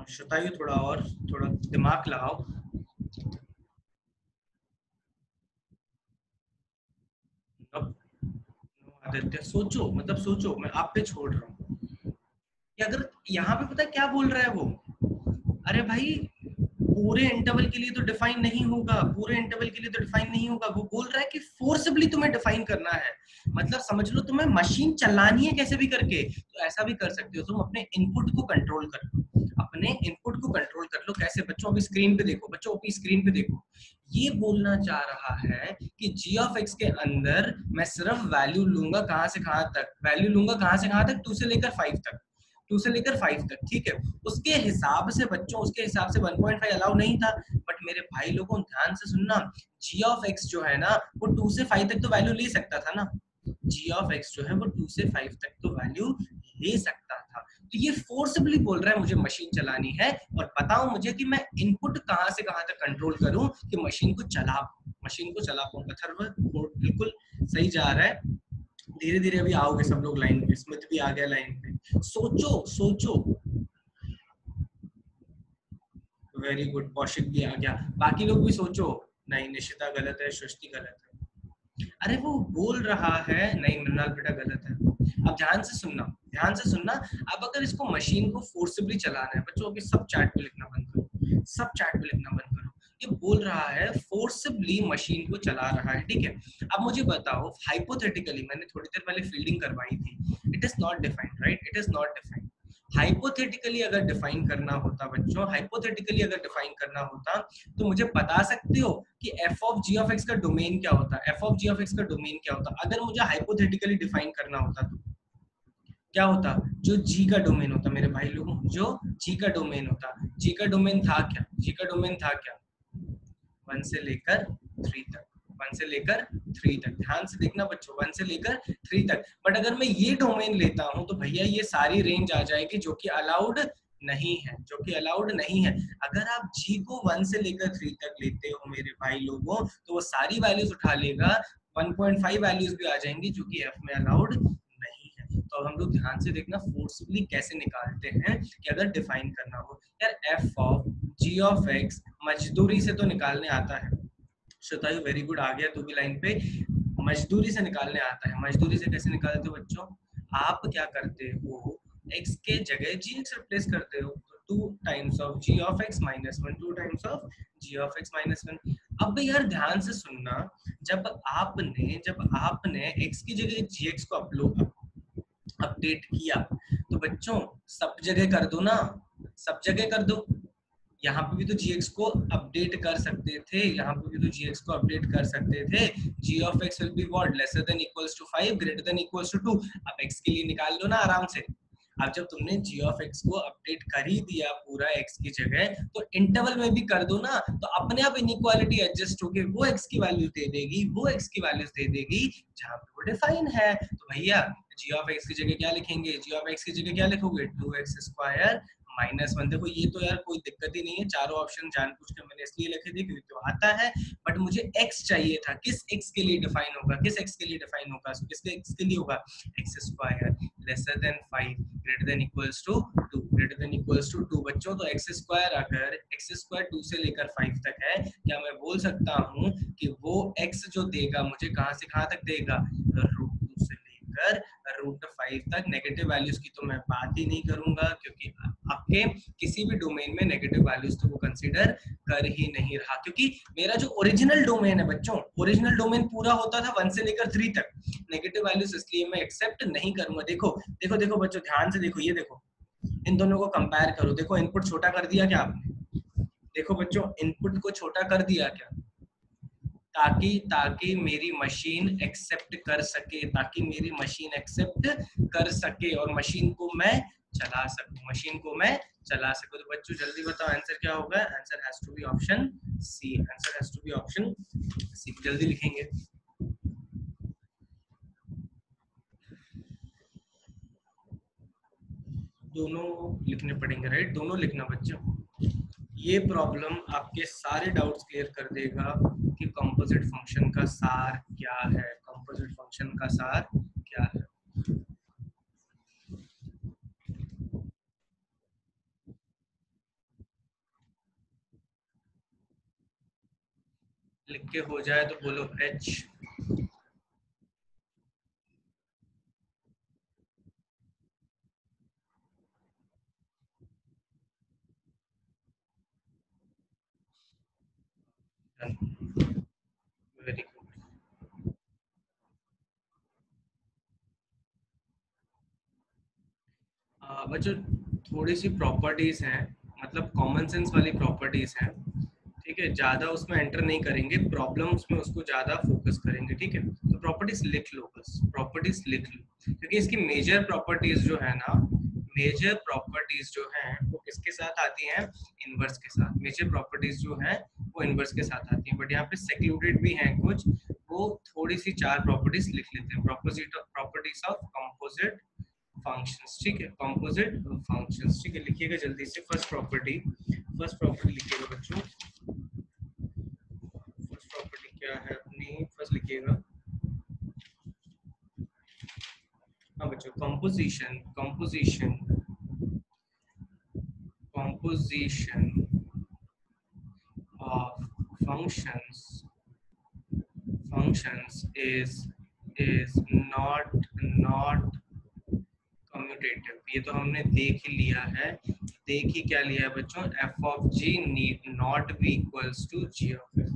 शतायु थोड़ा और, थोड़ा दिमाग लगाओ। अब आदित्य सोचो, मतलब सोचो, मैं आप पे छोड़ रहा हूँ कि अगर यहाँ पे पता है क्या बोल रहा है वो, अरे भाई पूरे इंटरवल के लिए तो डिफाइन नहीं होगा, पूरे इंटरवल के लिए तो डिफाइन नहीं होगा, वो बोल रहा है कि फोर्सबली तुम्हें डिफाइन करना है। मतलब समझ लो तुम्हें मशीन चलानी है कैसे भी करके, तो ऐसा भी कर सकते हो, तुम अपने इनपुट को कंट्रोल कर लो, अपने इनपुट को कंट्रोल कर लो। कैसे बच्चों, अभी स्क्रीन पे देखो, बच्चों अभी स्क्रीन पे देखो, ये बोलना चाह रहा है कि जी ऑफ एक्स के अंदर मैं सिर्फ वैल्यू लूंगा, कहां से कहां तक वैल्यू लूंगा, कहां से कहां तक, 2 से लेकर 5 तक, 2 से लेकर 5 तक, ठीक है। उसके हिसाब से बच्चों, उसके हिसाब से 1.5 अलाउ नहीं था, बट मेरे भाई लोगों ध्यान से सुनना, जी ऑफ एक्स जो है ना वो 2 से 5 तक तो वैल्यू ले सकता था ना, जी ऑफ एक्स जो है वो 2 से 5 तक तो वैल्यू ले सकता था। तो ये फोर्सबली बोल रहा है मुझे मशीन चलानी है, और बताओ मुझे कि मैं इनपुट कहां से कहां तक कंट्रोल करूं कि मशीन को चला, मशीन को चला पाऊं। अथर्व बिल्कुल सही जा रहा है, धीरे धीरे अभी आओगे सब लोग लाइन पे, स्मिथ भी आ गया लाइन पे। सोचो सोचो, वेरी गुड, कौशिक भी आ गया, बाकी लोग भी सोचो। नहीं, निशिता गलत है, सृष्टि गलत है। अरे वो बोल रहा है, नहीं मृणाल बेटा गलत है। अब ध्यान से सुनना, ध्यान से सुनना। अब अगर इसको मशीन को फोर्सबली चलाना है बच्चों, के सब चैट पे लिखना बंद करो, सब चैट पे लिखना बंद करो। ये बोल रहा है फोर्सबली मशीन को चला रहा है, ठीक है। अब मुझे बताओ, हाइपोथेटिकली मैंने थोड़ी देर पहले फील्डिंग करवाई थी, it is not defined, right, it is not defined. Hypothetically अगर डिफाइन करना होता बच्चों, हाइपोथेटिकली अगर डिफाइन करना होता, तो मुझे बता सकते हो कि F of G of X का डोमेन क्या होता है, F of G of X का डोमेन क्या होता, अगर मुझे हाइपोथेटिकली डिफाइन करना होता तो क्या होता, जो जी का डोमेन होता मेरे भाई लोगों, जो जी का डोमेन होता, जी का डोमेन था क्या, जी का डोमेन था क्या, 1 से लेकर 3 तक, 1 से लेकर 3 तक, ध्यान से देखना बच्चों, 1 से लेकर 3 तक। बट अगर मैं ये डोमेन लेता हूं तो भैया ये सारी रेंज आ जाएगी जो कि अलाउड नहीं है, जो कि अलाउड नहीं है। अगर आप जी को 1 से लेकर 3 तक लेते हो मेरे भाई लोगों, तो वो सारी वैल्यूज उठा लेगा, 1.5 वैल्यूज भी आ जाएंगी जो कि एफ में अलाउड नहीं है। तो अब हम लोग ध्यान से देखना फोर्सफुली कैसे निकालते हैं कि अगर डिफाइन करना हो। यार F of G of X मजदूरी से तो निकालने आता है, शतायु वेरी गुड, आ गया तू भी लाइन पे। मजदूरी से निकालने आता है, मजदूरी से कैसे निकालते हो बच्चों, आप क्या करते हो, x के जगह gx रिप्लेस करते हो, तो 2 times of g of x minus 1, 2 times of g of x minus 1। अब यार ध्यान से सुनना, जब आपने x की जगह gx को अपडेट किया, तो बच्चों सब जगह कर दो ना, सब जगह कर दो। यहाँ पे भी तो gx को अपडेट कर सकते थे, यहाँ पे भी तो gx को अपडेट कर सकते थे। g of x will be what, lesser than equals to 5, greater than equals to 2। अब x के लिए निकाल लो ना आराम से। अब जब तुमने g ऑफ x को अपडेट कर ही दिया पूरा x की जगह, तो इंटरवल में भी कर दो ना, तो अपने आप इनइक्वालिटी एडजस्ट होके वो x की वैल्यू दे देगी, वो x की वैल्यूज दे देगी जहां पे वो डिफाइन है। तो भैया g ऑफ x की जगह क्या लिखेंगे, g ऑफ x की जगह क्या लिखोगे, 2x स्क्वायर माइनस 1। देखो ये तो यार कोई दिक्कत ही नहीं है, चारों ऑप्शन जानबूझ के मैंने इसलिए लिखे थे क्योंकि तो आता है, बट मुझे x चाहिए था, किस x के लिए डिफाइन होगा, किस x के लिए डिफाइन होगा, so किसके x के लिए होगा, x square lesser than 5 greater than equals to 2, greater than equals to 2। बच्चों तो x स्क्वायर, अगर x स्क्वायर 2 से लेकर 5 तक है, क्या मैं बोल सकता हूँ कि वो x जो देगा मुझे कहां से कहां तक देगा, रूट 2 से लेकर रूट 5 तक। नेगेटिव वैल्यूज की तो मैं बात ही नहीं करूंगा, क्योंकि आपके किसी भी डोमेन में नेगेटिव वैल्यूज तो वो कंसीडर कर ही नहीं रहा, क्योंकि मेरा जो ओरिजिनल डोमेन है बच्चों, ओरिजिनल डोमेन पूरा होता था 1 से लेकर 3 तक। नेगेटिव वैल्यूज इसलिए मैं एक्सेप्ट नहीं करूंगा। देखो देखो देखो बच्चों, ध्यान से देखो, ये देखो, इन दोनों को कंपेयर करो, देखो इनपुट छोटा कर दिया क्या आपने, देखो बच्चों इनपुट को छोटा कर दिया क्या, ताकि ताकि मेरी मशीन एक्सेप्ट कर सके, ताकि मेरी मशीन एक्सेप्ट कर सके और मशीन को मैं चला सकूं, मशीन को मैं चला सकूं। तो बच्चों जल्दी बताओ आंसर क्या होगा, answer has to be option C, answer has to be option C, जल्दी लिखेंगे। दोनों लिखने पड़ेंगे, राइट, दोनों लिखना बच्चों। ये प्रॉब्लम आपके सारे डाउट्स क्लियर कर देगा कि कंपोजिट फंक्शन का सार क्या है, कंपोजिट फंक्शन का सार क्या है। लिख के हो जाए तो बोलो h। Very good. बच्चों थोड़ी सी प्रॉपर्टीज हैं, मतलब कॉमन सेंस वाली प्रॉपर्टीज हैं, ठीक है, ज्यादा उसमें एंटर नहीं करेंगे, प्रॉब्लम्स में उसको ज्यादा फोकस करेंगे, ठीक है। तो प्रॉपर्टीज लिख लो, बस प्रॉपर्टीज लिख लो, क्योंकि इसकी मेजर प्रॉपर्टीज जो है ना, मेजर प्रॉपर्टीज जो हैं वो किसके साथ आती हैं, इनवर्स के साथ। मेजर प्रॉपर्टीज जो हैं वो इनवर्स के साथ आती हैं, बट यहाँ पे सेक्लूडेड भी हैं कुछ, वो थोड़ी सी चार प्रॉपर्टीज लिख लेते हैं। प्रॉपर्टीज ऑफ कंपोजिट फंक्शंस, ठीक है, कंपोजिट फंक्शंस, ठीक है, लिखिएगा जल्दी से। फर्स्ट प्रॉपर्टी लिखिएगा बच्चों। फर्स्ट प्रॉपर्टी क्या है अपनी, फर्स्ट लिखिएगा। हाँ बच्चों, composition of functions is not commutative. ये तो हमने देख ही लिया है। देख ही क्या लिया है बच्चों, F of G need not be equals to G of F.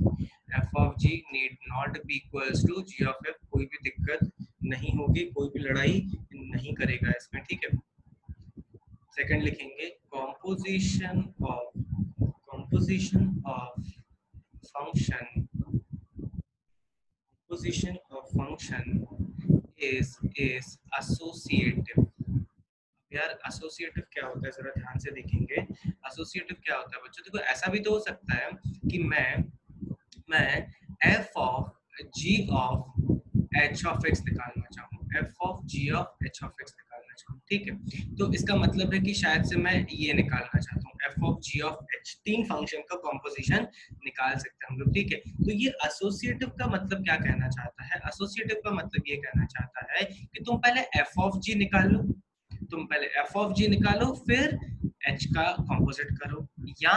F of G need not be equals to G of F. कोई भी दिक्कत नहीं होगी, कोई भी लड़ाई नहीं करेगा इसमें, ठीक है। सेकंड लिखेंगे, composition of function is associative। यार एसोसिएटिव क्या होता है, जरा ध्यान से देखेंगे। एसोसिएटिव क्या होता है बच्चों, देखो ऐसा भी तो हो सकता है कि मैं F of G of H of X निकालना चाहूँ, F of G of H of X निकालना चाहूँ, ठीक है। तो इसका मतलब है कि शायद से मैं ये निकालना चाहता हूँ, F of G of H. तीन फंक्शन का कॉम्पोजिशन निकाल सकते हैं हम लोग, ठीक है। तो ये एसोसिएटिव का मतलब क्या कहना चाहता है, एसोसिएटिव का मतलब ये कहना चाहता है कि तुम पहले एफ ऑफ जी निकाल लो, तुम पहले एफ ऑफ जी निकालो, फिर एच का कंपोजिट करो, या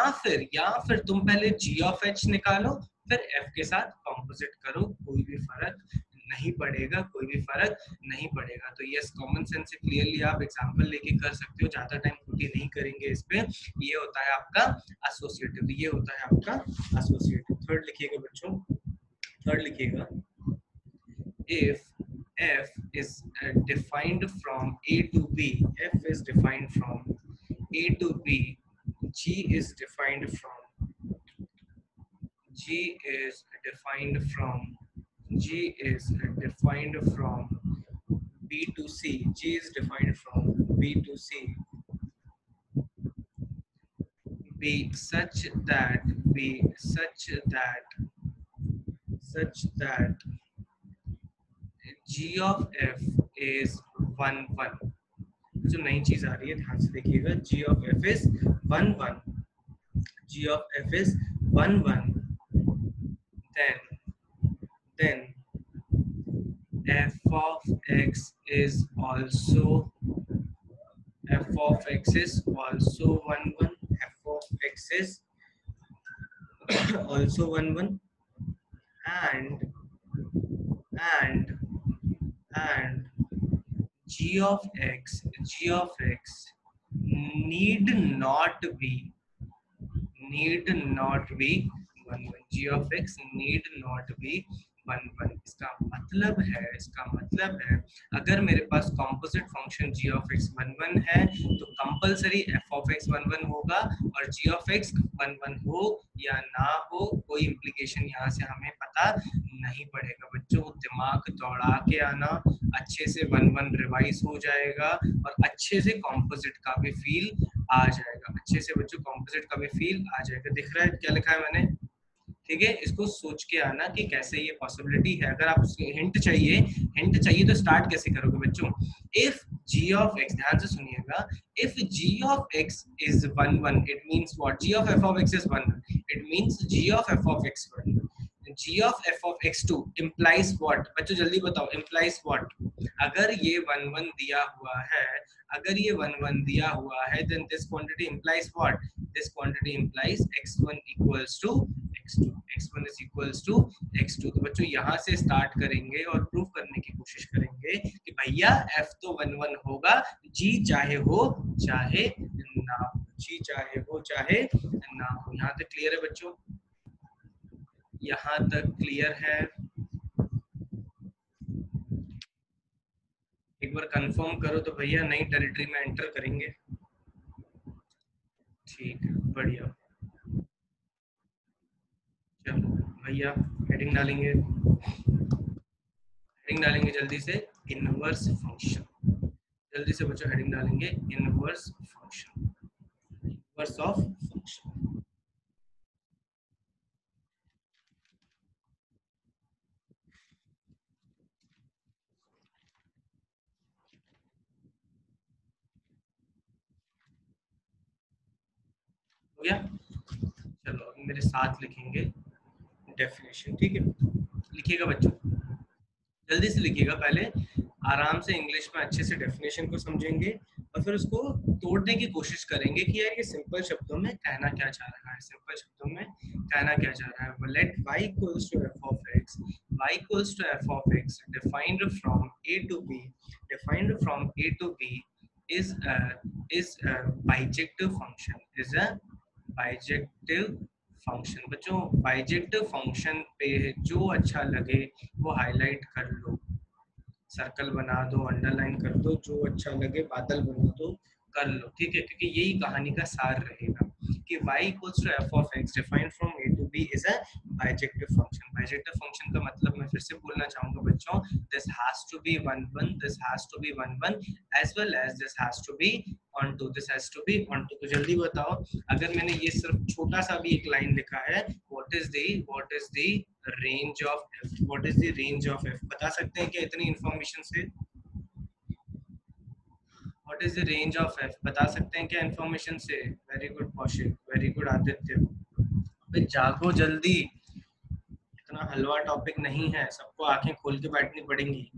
फिर तुम पहले जी ऑफ एच निकालो, फिर एफ के साथ कंपोजिट करो। कोई भी फर्क नहीं पड़ेगा, कोई भी फर्क नहीं पड़ेगा। तो यस, कॉमन सेंस से क्लियरली आप एग्जांपल लेके कर सकते हो, ज्यादा टाइम खोटी नहीं करेंगे इस पे। ये होता है आपका एसोसिएटिव, ये होता है आपका एसोसिएटिव। थर्ड लिखिएगा बच्चों, थर्ड लिखिएगा, if f is defined from a to b, f is defined from a to b, g is defined from g is defined from g is defined from b to c, g is defined from b to c, be such that g of f is 1 1। जो नई चीज आ रही है ध्यान से देखिएगा, g of f is 1 1, g of f is 1 1, then f of x is also 1 1, f of x is also 1 1, and and g of x need not be 1 1, g of x need not be 1 1। इसका मतलब है अगर मेरे पास composite function g of x 1 1 है तो compulsory f of x 1 1 होगा, और g of x 1 1 हो या ना हो कोई इम्प्लीकेशन यहाँ से हमें पता नहीं पड़ेगा। बच्चों दिमाग दौड़ा के आना, अच्छे से 1 1 रिवाइज हो जाएगा, और अच्छे से कॉम्पोजिट का भी फील आ जाएगा, अच्छे से बच्चों कॉम्पोजिट का भी फील आ जाएगा। दिख रहा है क्या लिखा है मैंने, ठीक है। इसको सोच के आना कि कैसे ये पॉसिबिलिटी है। अगर आप हिंट चाहिए तो स्टार्ट कैसे करोगे बच्चों, इफ g of x, ध्यान से सुनिएगा, if g of x is 1 1, it means what, g of f of x is 1 1, it means g of f of x 1 g of f of x2 implies what बच्चों, जल्दी बताओ, implies what। अगर ये 1 1 दिया हुआ है, अगर ये 1 1 दिया हुआ है, then this quantity implies what, this quantity implies x1 equals to x2, x1 is equals to x2। तो बच्चों यहाँ से स्टार्ट करेंगे और प्रूव करने की कोशिश करेंगे कि भैया f तो 1 1 होगा, g चाहे हो चाहे ना हो, g चाहे हो चाहे ना हो। यहाँ तक क्लियर है बच्चों? यहाँ तक क्लियर है? एक बार कंफर्म करो तो भैया नई टेरिटरी में एंटर करेंगे। ठीक है, बढ़िया। चलो भैया हेडिंग डालेंगे, हेडिंग डालेंगे जल्दी से, इनवर्स फंक्शन। जल्दी से बच्चों हेडिंग डालेंगे, inverse function, inverse of function. हो गया? चलो अब मेरे साथ लिखेंगे डेफिनेशन, ठीक है? लिखिएगा बच्चों, जल्दी से लिखिएगा। पहले आराम से इंग्लिश में अच्छे से डेफिनेशन को समझेंगे और फिर उसको तोड़ने की कोशिश करेंगे कि यार ये सिंपल शब्दों में कहना क्या चाह रहा है, सिंपल शब्दों में कहना क्या चाह रहा है। Let y equals to f of x, y equals to f of x defined from a to b, defined from a to b is a bijective function, is a bijective function. बच्चों bijective function पे जो अच्छा लगे वो highlight कर लो, circle बना दो, underline कर दो, जो अच्छा लगे बादल बना दो, कर लो, ठीक है? क्योंकि यही कहानी का सार रहेगा कि y equals to f of x defined from a to b is a bijective function। bijective function का मतलब मैं फिर से बोलना चाहूंगा बच्चों, this has to be 1 1, this has to be 1 1 as well as this has to be on 2, this has to be on 2। तो जल्दी बताओ, अगर मैंने ये सिर्फ छोटा सा भी एक लाइन लिखा है, what is the range of f, what is the range of f, बता सकते हैं क्या इतनी इंफॉर्मेशन से? What is the range of F, बता सकते हैं क्या इन्फॉर्मेशन से? Very good Kaushik, very good Aditya. भाई जागो जल्दी, इतना हलवा टॉपिक नहीं है, सबको आंखें खोल के बैठनी पड़ेंगी।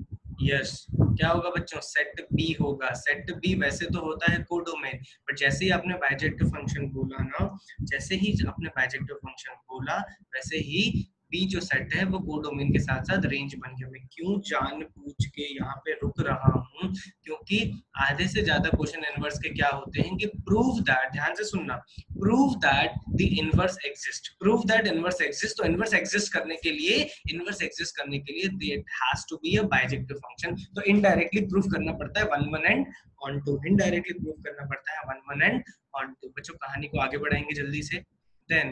यस क्या होगा बच्चों? सेट बी होगा। सेट बी वैसे तो होता है कोडोमेन, बट जैसे ही आपने बाइजेक्टिव फंक्शन बोला ना, जैसे ही आपने बाइजेक्टिव फंक्शन बोला वैसे ही बी जो सेट है वो कोडोमेन के साथ साथ रेंज बन गया। मैं क्यों जान पूछ के यहाँ पे रुक रहा हूँ, क्योंकि आधे से ज्यादा क्वेश्चन इनवर्स के क्या होते हैं कि प्रूव दैट, ध्यान से सुनना, prove that the inverse exist, prove that inverse exist. तो इनवर्स एग्जिस्ट करने के लिए, इनवर्स एग्जिस्ट करने के लिए it has to be a bijective function. तो इनडायरेक्टली प्रूफ करना पड़ता है 1 1 एंड ऑन 2, इनडायरेक्टली प्रूफ करना पड़ता है 1 1 एंड ऑन 2। बच्चों कहानी को आगे बढ़ाएंगे जल्दी से। Then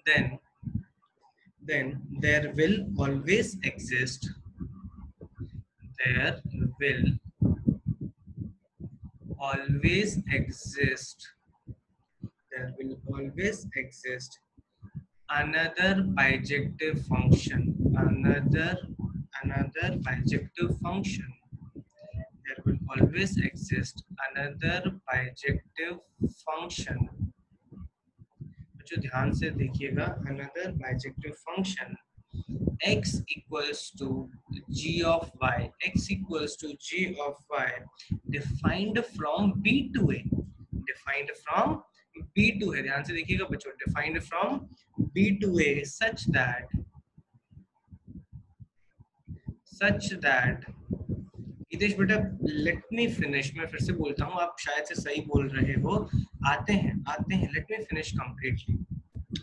then then there will always exist, there will always exist, there will always exist another bijective function, another bijective function, there will always exist another bijective function। बच्चों ध्यान से देखिएगा, another bijective function x equals to g of y, x equals to g of y defined from b to a, defined from b to a। ध्यान से देखिएगा बच्चों, defined from b to a such that Hitesh बेटा let me finish, मैं फिर से बोलता हूँ, आप शायद से सही बोल रहे हो, आते हैं let me finish completely.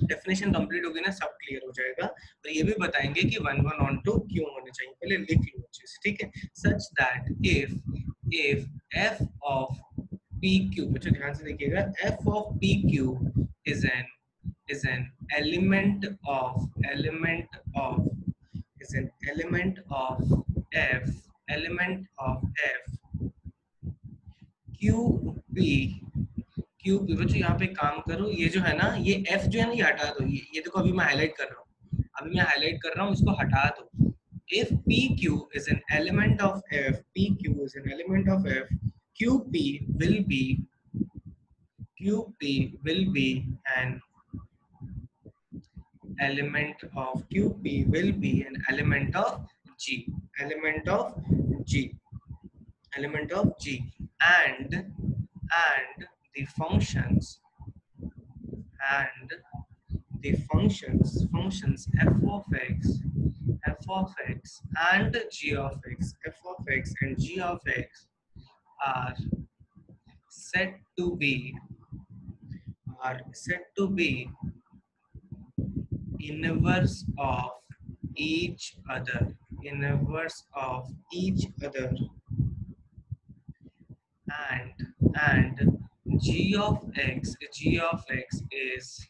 Definition complete होगी ना, सब क्लियर हो जाएगा। और ये भी बताएंगे कि 1 1 ऑन 2 क्यों होने चाहिए, पहले लिख लो अच्छे से, ठीक है? Such that if f of pq, बच्चों ध्यान से देखिएगा, f of pq is an element of is an element of f qp, cube. बच्चों यहाँ पे काम करो, ये जो है ना, ये f जो है ना, ये हटा दो, ये देखो अभी मैं हाईलाइट कर रहा हूँ, अभी मैं हाईलाइट कर रहा हूँ, इसको हटा दो। if pq is an element of f, pq is an element of f, qp will be an element of qp will be an element of g, element of g, element of g, and the functions, and the functions f of x and g of x, f of x and g of x are said to be inverse of each other, inverse of each other, and g of x is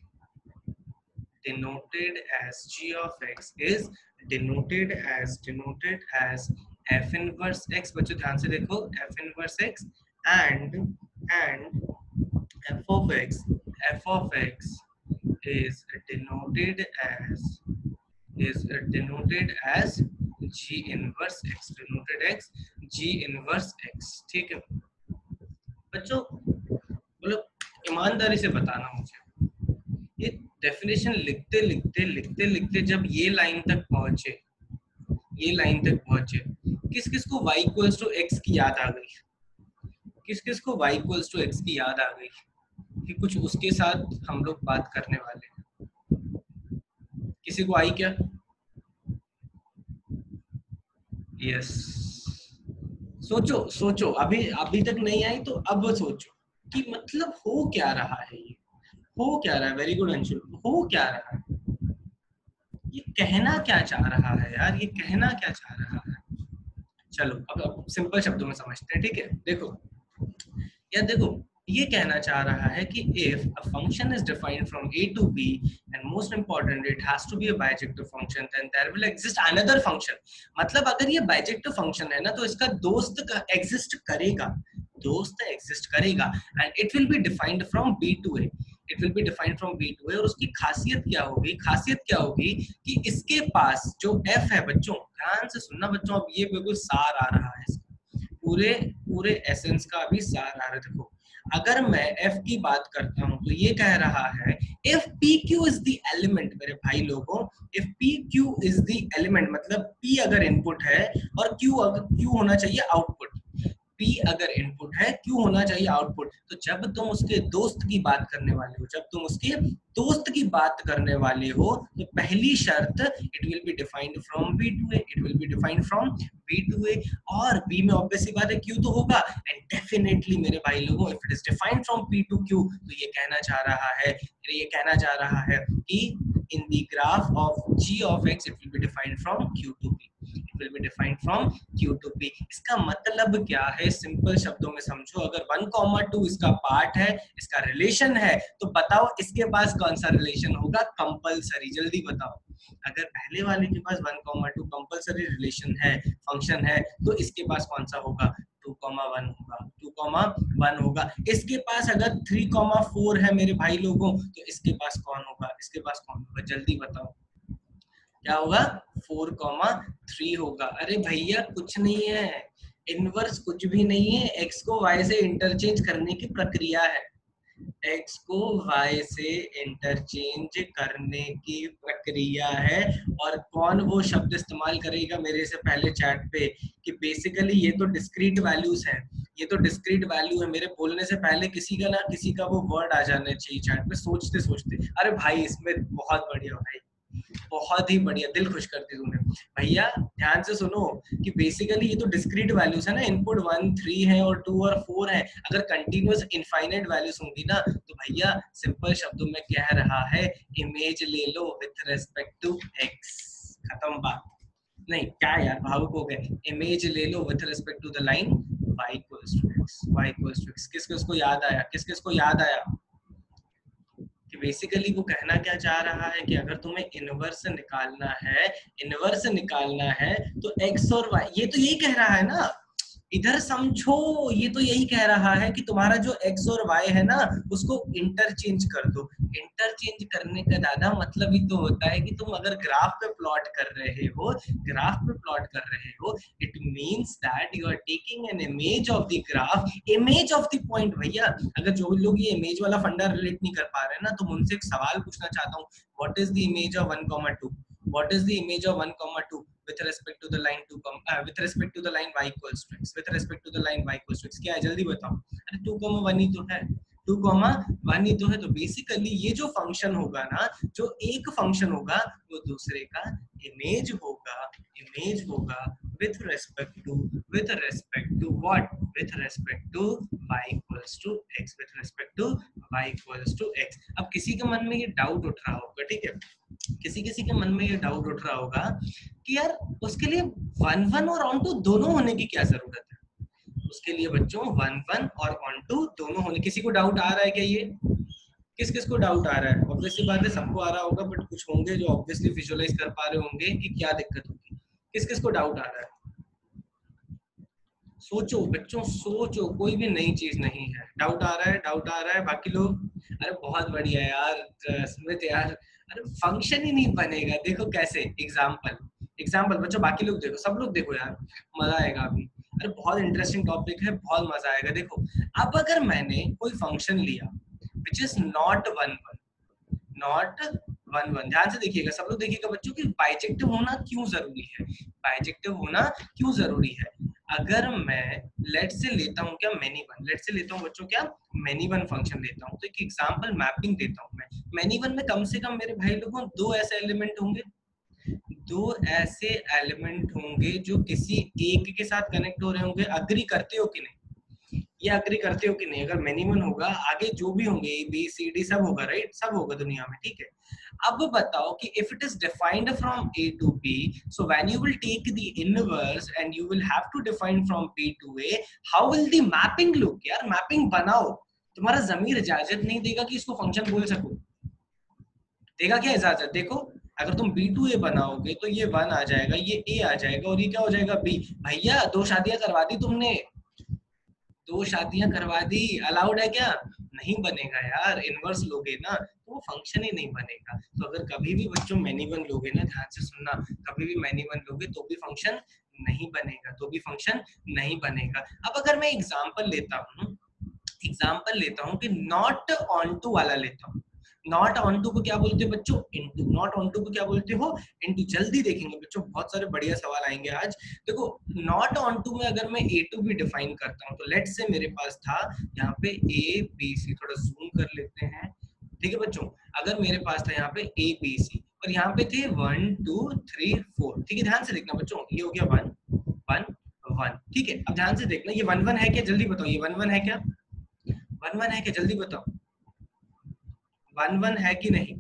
denoted as denoted as f inverse x. बच्चों ध्यान से देखो, f inverse x and f of x is denoted as g inverse x, g inverse x. ठीक है बच्चों, मतलब ईमानदारी से बताना मुझे, ये डेफिनेशन लिखते जब ये लाइन तक पहुंचे, किस किस को y इक्वल्स टू x की याद आ गई? किस किस को y इक्वल्स टू x की याद आ गई कि कुछ उसके साथ हम लोग बात करने वाले हैं? किसी को आई क्या? यस, सोचो अभी तक नहीं आई तो अब सोचो कि मतलब हो क्या रहा है, ये हो क्या रहा है? वेरी गुड अंशुल, हो क्या रहा है? ये कहना क्या चाह रहा है यार, ये कहना क्या चाह रहा है? चलो अब सिंपल शब्दों में समझते हैं, ठीक है? देखो यार, देखो ये कहना चाह रहा है कि if a function is defined from a to b and most important it has to be a bijective function, then there will exist another function. मतलब अगर ये bijective function है ना तो इसका दोस्त exist करेगा, and it will be defined from b to a. और उसकी खासियत क्या होगी कि इसके पास जो f है, बच्चों ध्यान से सुनना बच्चों, अब ये बिल्कुल सार आ रहा है, पूरे एसेंस का अभी सार आ रहा है। देखो अगर मैं f की बात करता हूं तो ये कह रहा है if pq is the element, मेरे भाई लोगों, if pq is the element मतलब p अगर इनपुट है और q होना चाहिए आउटपुट, P अगर इनपुट है, Q होना चाहिए आउटपुट, तो जब तुम उसके दोस्त की बात करने वाले हो, तो पहली शर्त it will be defined from B to A, और B में ऑब्वियसली बात है Q तो होगा, एंड डेफिनेटली मेरे भाई लोगों if it is defined from P to Q, तो ये कहना चाह रहा है कि in the graph of g of x it will be defined from q to p. इसका मतलब क्या है? सिंपल शब्दों में समझो, अगर 1,2 इसका पार्ट है, इसका रिलेशन है, तो बताओ इसके पास कौन सा रिलेशन होगा? कंपलसरी, जल्दी बताओ। अगर पहले वाले के पास 1,2 कंपलसरी रिलेशन है, फंक्शन है, तो इसके पास कौन सा होगा? 2,1 होगा। इसके पास अगर 3,4 है मेरे भाई लोगों, तो इसके पास कौन होगा? जल्दी बताओ क्या होगा? 4,3 होगा। अरे भैया कुछ नहीं है, इनवर्स कुछ भी नहीं है, x को y से इंटरचेंज करने की प्रक्रिया है, और कौन वो शब्द इस्तेमाल करेगा मेरे से पहले चैट पे कि बेसिकली ये तो डिस्क्रीट वैल्यूज हैं, मेरे बोलने से पहले किसी का वो वर्ड आ जाना चाहिए चैट पे सोचते। अरे भाई इसमें बहुत बढ़िया भाई, बहुत ही बढ़िया, दिल खुश कर दी तूने भैया। ध्यान से सुनो कि बेसिकली ये तो डिस्क्रीट वैल्यूज है ना, इनपुट 1, 3 है और 2 और 4 है। अगर कंटीन्यूअस इनफाइनाइट वैल्यूज होंगी ना, तो भैया सिंपल शब्दों में कह रहा है इमेज ले लो विथ रिस्पेक्ट टू एक्स, खत्म बात। नहीं क्या यार भावुक हो गए, इमेज ले लो with respect to the line y equals to x। किस किस को याद आया कि बेसिकली वो कहना क्या चाह रहा है कि अगर तुम्हें इनवर्स निकालना है तो x और y, ये तो यही कह रहा है ना, इधर समझो, ये तो यही कह रहा है कि तुम्हारा जो x और y है ना, उसको इंटरचेंज कर दो। इंटरचेंज करने का दादा मतलब ही तो होता है कि तुम अगर ग्राफ पे प्लॉट कर रहे हो, it means that you are taking an image of the graph, image of the point. भैया अगर जो लोग ये इमेज वाला फंडा रिलेट नहीं कर पा रहे हैं ना, तो उनसे एक सवाल पूछना चाहता हूँ, what is the image of 1,2? What is the image of 1,2 with respect to the line with respect to the line y equals to x? क्या है जल्दी बताओ? अरे 2,1 ही तो है, 2 कॉमा 1 ही तो है। तो बेसिकली ये जो फंक्शन होगा ना, जो एक फंक्शन होगा वो दूसरे का इमेज होगा with respect to what, with respect to y equals to x, with respect to y equals to x। अब किसी के मन में ये डाउट उठ रहा होगा, ठीक है, किसी के मन में ये डाउट उठ रहा होगा कि यार उसके लिए 1 1 और ऑन टू दोनों होने की क्या जरूरत है। उसके लिए बच्चों 1 1 और ऑन टू दोनों होने, किसी को डाउट आ रहा है क्या? ये किस किस को डाउट आ रहा है? ऑब्वियसली बात है सबको आ रहा होगा, बट कुछ होंगे जो ऑब्वियसली विजुअलाइज कर पा रहे होंगे कि क्या दिक्कत होगी। किस किस को डाउट आ रहा है? सोचो बच्चों, सोचो, कोई भी नई चीज नहीं है। डाउट आ रहा है, डाउट आ रहा है, बाकी लोग? अरे बहुत बढ़िया यार स्मित यार, अरे फंक्शन ही नहीं बनेगा। देखो कैसे, एग्जाम्पल बच्चों, बाकी लोग देखो, सब लोग देखो यार, मजा आएगा अभी। अरे बहुत इंटरेस्टिंग टॉपिक है, बहुत मजा आएगा। देखो अब अगर मैंने कोई फंक्शन लिया विच इज नॉट 1 1, ध्यान से देखिएगा, सब लोग देखिएगा बच्चों कि बाइजेक्टिव होना क्यों जरूरी है। बाइजेक्टिव होना क्यों जरूरी है? अगर मैं लेट से लेता हूँ क्या, मैनी वन, लेट से लेता हूँ बच्चों क्या, मैनी वन फंक्शन लेता हूँ, तो एक एग्जांपल मैपिंग देता हूँ मैं। मैनी वन में कम से कम मेरे भाई लोगों दो ऐसे एलिमेंट होंगे जो किसी एक के साथ कनेक्ट हो रहे होंगे। अग्री करते हो कि नहीं? ये अग्री करते हो कि नहीं? अगर मिनिमम होगा, आगे जो भी होंगे ए बी सी डी सब होगा, राइट, सब होगा दुनिया में, ठीक है। अब बताओ कि if it is defined from A to B, so when you will take the inverse and you will have to define from B to A, how will the mapping look? यार मैपिंग बनाओ, तुम्हारा जमीर इजाजत नहीं देगा कि इसको function बोल सको। देगा क्या इजाजत? देखो अगर तुम बी टू ए बनाओगे तो ये 1 आ जाएगा, ये ए आ जाएगा, और ये क्या हो जाएगा, बी। भैया 2 शादियां करवा दी तुमने, 2 शादियां करवा दी, अलाउड है क्या? नहीं बनेगा यार। इनवर्स लोगे ना तो वो फंक्शन ही नहीं बनेगा। तो अगर कभी भी बच्चों मैनी वन लोगे ना, ध्यान से सुनना, कभी भी मैनी वन लोगे तो भी फंक्शन नहीं बनेगा, तो भी फंक्शन नहीं बनेगा। अब अगर मैं एग्जांपल लेता हूँ कि नॉट ऑन टू वाला लेता हूँ। नॉट ऑन टू को क्या बोलते हो बच्चों? इनटू। नॉट ऑन टू को क्या बोलते हो? इनटू। जल्दी देखेंगे बच्चों, बहुत सारे बढ़िया सवाल आएंगे आज। देखो नॉट ऑन टू में अगर मैं ए टू भी डिफाइन करता हूँ, तो लेट से मेरे पास था यहाँ पे ए बी सी, थोड़ा जूम कर लेते हैं, ठीक है बच्चों। अगर मेरे पास था यहाँ पे ए बी सी और यहाँ पे थे 1 2 3 4, ठीक है, ध्यान से देखना बच्चों, ये हो गया 1 1 1, ठीक है। अब ध्यान से देखना, ये 1 1 है क्या? जल्दी बताओ, ये 1 1 है क्या? 1 1 है क्या? जल्दी बताओ, 1 1 है कि नहीं?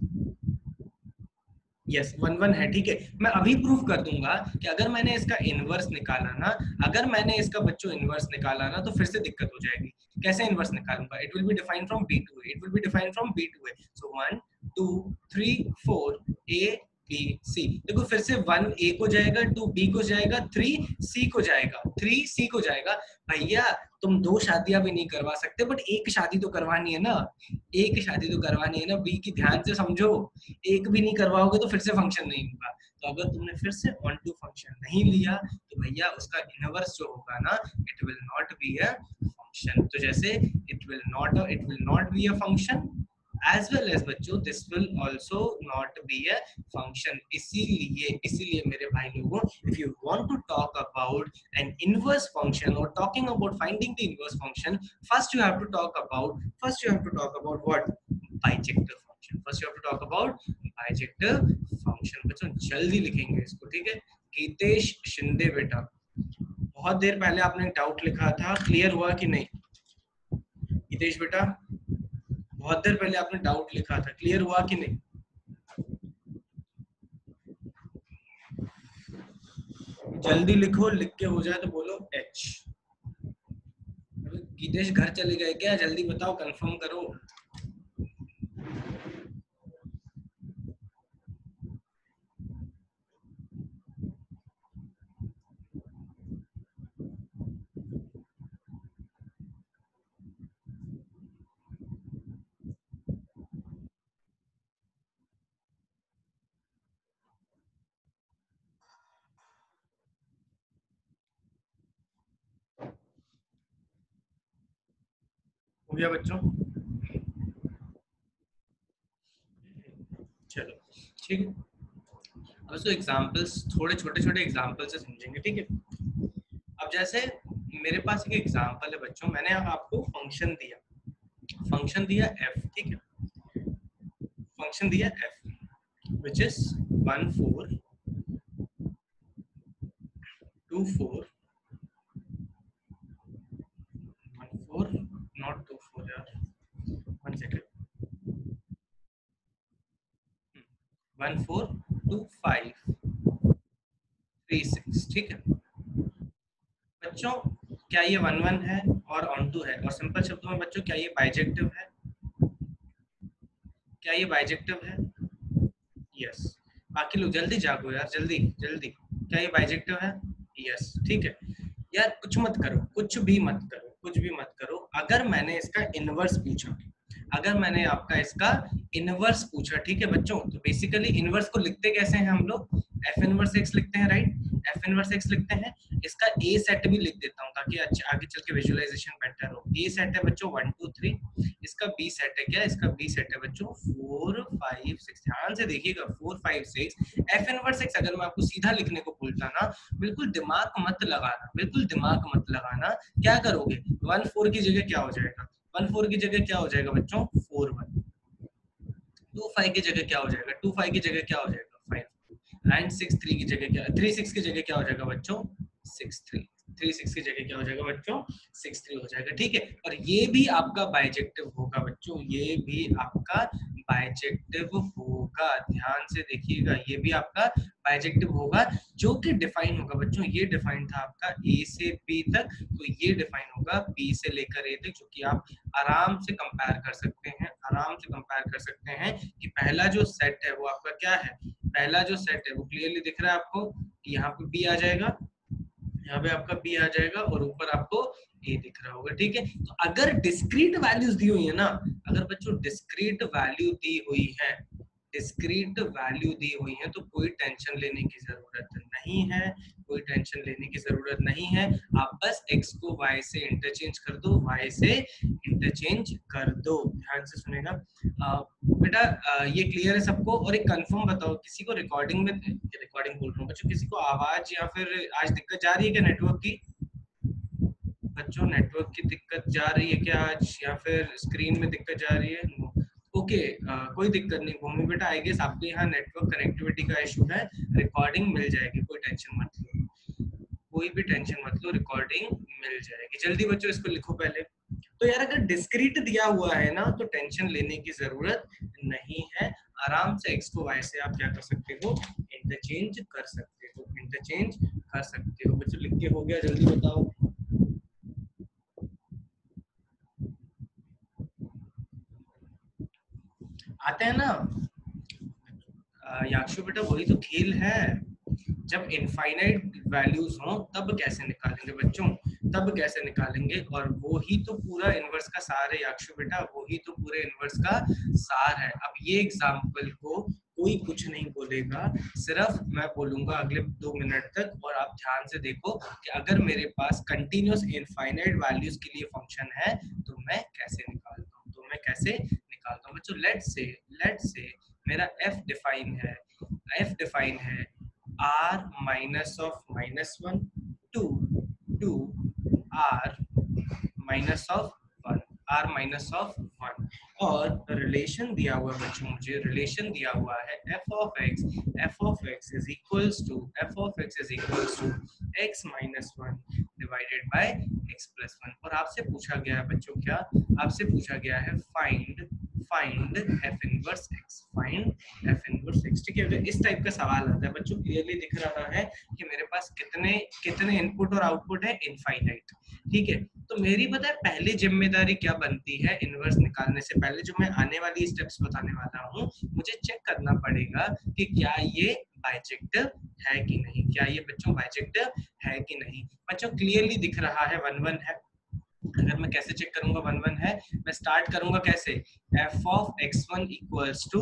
यस 1 1 है, ठीक है। मैं अभी प्रूफ कर दूंगा कि अगर मैंने इसका इनवर्स निकाला ना, अगर मैंने इसका बच्चों इनवर्स निकाला ना, तो फिर से दिक्कत हो जाएगी। कैसे इनवर्स निकालूंगा? It will be defined from B to A, it will be defined from B to A. So 1 2 3 4 A B C. देखो फिर से 1 ए को जाएगा, 2 बी को जाएगा, 3 सी को जाएगा, 3 सी को जाएगा। भैया तुम 2 शादियां भी नहीं करवा सकते, बट एक शादी तो करवानी है ना, एक शादी तो करवानी है ना। बी की ध्यान से समझो, एक भी नहीं करवाओगे तो फिर से फंक्शन नहीं होगा। तो अगर तुमने फिर से ऑन टू फंक्शन नहीं लिया तो भैया उसका इनवर्स जो होगा ना, it will not be a function. तो जैसे it will not be a function, as well as बच्चों this will also not be a function। इसीलिए मेरे भाई लोगों, if you want to talk about an inverse function or talking about finding the inverse function, first you have to talk about what? Bijective function। first you have to talk about bijective function। बच्चों जल्दी लिखेंगे इसको, ठीक है। गीतेश शिंदे बेटा, बहुत देर पहले आपने डाउट लिखा था, क्लियर हुआ कि नहीं? गीतेश बेटा बहुत देर पहले आपने डाउट लिखा था, क्लियर हुआ कि नहीं? जल्दी लिखो, लिख के हो जाए तो बोलो एच। गीतेश घर चले गए क्या? जल्दी बताओ, कंफर्म करो। हो गया बच्चों? चलो ठीक है। अब इसको एग्जांपल्स, थोड़े छोटे छोटे एग्जांपल से समझेंगे, ठीक है। अब जैसे मेरे पास एक एग्जांपल है बच्चों, मैंने आपको फंक्शन फंक्शन दिया f, ठीक है, फंक्शन दिया f which is 1 4 2 4 1 4 not 2 4 यार, 1 सेकंड, 1 4 2 5 3 6, ठीक है बच्चों। क्या ये 1 1 है और ऑन टू है, और सिंपल शब्दों में बच्चों क्या ये बाइजेक्टिव है, क्या ये बाइजेक्टिव है? यस। बाकी लोग जल्दी जागो यार, जल्दी जल्दी, क्या ये बाइजेक्टिव है? यस, ठीक है यार। कुछ मत करो, कुछ भी मत करो, कुछ भी मत करो। अगर मैंने इसका इनवर्स पूछा, अगर मैंने आपका इसका इनवर्स पूछा, ठीक है बच्चों, तो बेसिकली इनवर्स को लिखते कैसे हैं हम लोग? एफ इनवर्स एक्स लिखते हैं, राइट, एफ इनवर्स एक्स लिखते हैं। इसका ए सेट भी लिख देता हूँ ताकि अच्छा आगे चल के विजुअलाइजेशन बेटर हो। ए सेट है बच्चों 1 2 3, इसका बी सेट है क्या? इसका बी सेट है बच्चों 4 5 6। ध्यान से देखिएगा 4 5 6। एफ इनवर्स एक्स अगर मैं आपको सीधा लिखने को बोलता ना, बिल्कुल दिमाग मत लगाना, बिल्कुल दिमाग मत लगाना। क्या करोगे? 1 4 की जगह क्या हो जाएगा? 1 4 की जगह क्या हो जाएगा बच्चों? 4 1। 2 5 की जगह क्या हो जाएगा? 2 5 की जगह क्या हो जाएगा? 5। एंड 6 3 की जगह क्या, 3 6 की जगह क्या हो जाएगा बच्चों? 6 3। 3 6 की जगह क्या हो जाएगा बच्चों? 6 3 हो जाएगा, ठीक है। और ये भी आपका बाइजेक्टिव होगा बच्चों, ये भी आपका बाइजेक्टिव होगा। ध्यान से देखिएगा, ये भी आपका बाइजेक्टिव होगा, जो कि डिफाइन होगा बच्चों। ये डिफाइन था आपका ए से बी तक, तो ये डिफाइन होगा बी से लेकर ए तक, जो कि आप आराम से कंपेयर कर सकते हैं, आराम से कंपेयर कर सकते हैं कि पहला जो सेट है वो आपका क्या है। पहला जो सेट है वो क्लियरली दिख रहा है आपको कि यहाँ पे बी आ जाएगा, यहाँ पे आपका बी आ जाएगा, और ऊपर आपको ए दिख रहा होगा, ठीक है। तो अगर डिस्क्रीट वैल्यूज दी हुई है ना, अगर बच्चों डिस्क्रीट वैल्यू दी हुई है, डिस्क्रीट वैल्यू दी हुई है, तो कोई टेंशन लेने की जरूरत नहीं है, कोई टेंशन लेने की जरूरत नहीं है। आप बस x को y से इंटरचेंज कर दो, y से इंटरचेंज कर दो। ध्यान से सुनेगा बेटा, ये क्लियर है सबको? और एक कंफर्म बताओ, किसी को रिकॉर्डिंग में, रिकॉर्डिंग बोल रहा हूँ बच्चों, किसी को आवाज या फिर आज दिक्कत जा रही है क्या नेटवर्क की? बच्चों नेटवर्क की दिक्कत जा रही है क्या आज, या फिर स्क्रीन में दिक्कत जा रही है? ओके, कोई दिक्कत नहीं भूमि बेटा, आई गेस आपके यहाँ नेटवर्क कनेक्टिविटी का इशू है, रिकॉर्डिंग मिल जाएगी, कोई टेंशन मत लो, कोई भी टेंशन मत लो, रिकॉर्डिंग मिल जाएगी। जल्दी बच्चों इसको लिखो पहले। तो यार अगर डिस्क्रीट दिया हुआ है ना, तो टेंशन लेने की जरूरत नहीं है, आराम से x को y से आप क्या कर सकते हो? इंटरचेंज कर सकते हो, इंटरचेंज कर सकते हो। बच्चों लिख के हो गया? जल्दी बताओ। आते हैं ना याक्षु बेटा, वही तो खेल है। जब इनफाइनाइट वैल्यूज हो तब कैसे निकालेंगे बच्चों, तब कैसे निकालेंगे? और वो ही तो पूरा इनवर्स का सार है याक्षु बेटा, वो ही तो पूरे इनवर्स का सार है। अब ये एग्जांपल को कोई कुछ नहीं बोलेगा, सिर्फ मैं बोलूंगा अगले 2 मिनट तक, और आप ध्यान से देखो कि अगर मेरे पास कंटिन्यूअस इनफाइनाइट वैल्यूज के लिए फंक्शन है तो मैं कैसे निकालता हूँ, तो मैं कैसे निकालता हूँ बच्चों। लेट्स से मेरा f डिफाइन है, f डिफाइन है r minus of -1 to r minus of 1, r minus of 1, और रिलेशन दिया हुआ बच्चों, मुझे रिलेशन दिया हुआ है f of x is equals to x minus 1 divided by x plus 1। और आपसे पूछा गया है बच्चों, क्या आपसे पूछा गया है? Find f inverse x, find f inverse x, ठीक है। इस टाइप का सवाल आता है बच्चों, क्लियरली दिख रहा है कि मेरे पास कितने इनपुट और आउटपुट है? इनफाइनाइट, ठीक है। तो मेरी पता है पहली जिम्मेदारी क्या बनती है इनवर्स निकालने से पहले? जो मैं आने वाली स्टेप्स बताने वाला हूँ, मुझे चेक करना पड़ेगा कि क्या ये बाइजेक्टिव है कि नहीं, क्या ये बच्चों बाइजेक्टिव है कि नहीं। बच्चों क्लियरली दिख रहा है 1 1 है। अगर मैं कैसे चेक करूंगा 1 1 है? मैं स्टार्ट करूंगा कैसे? f of x1 equals to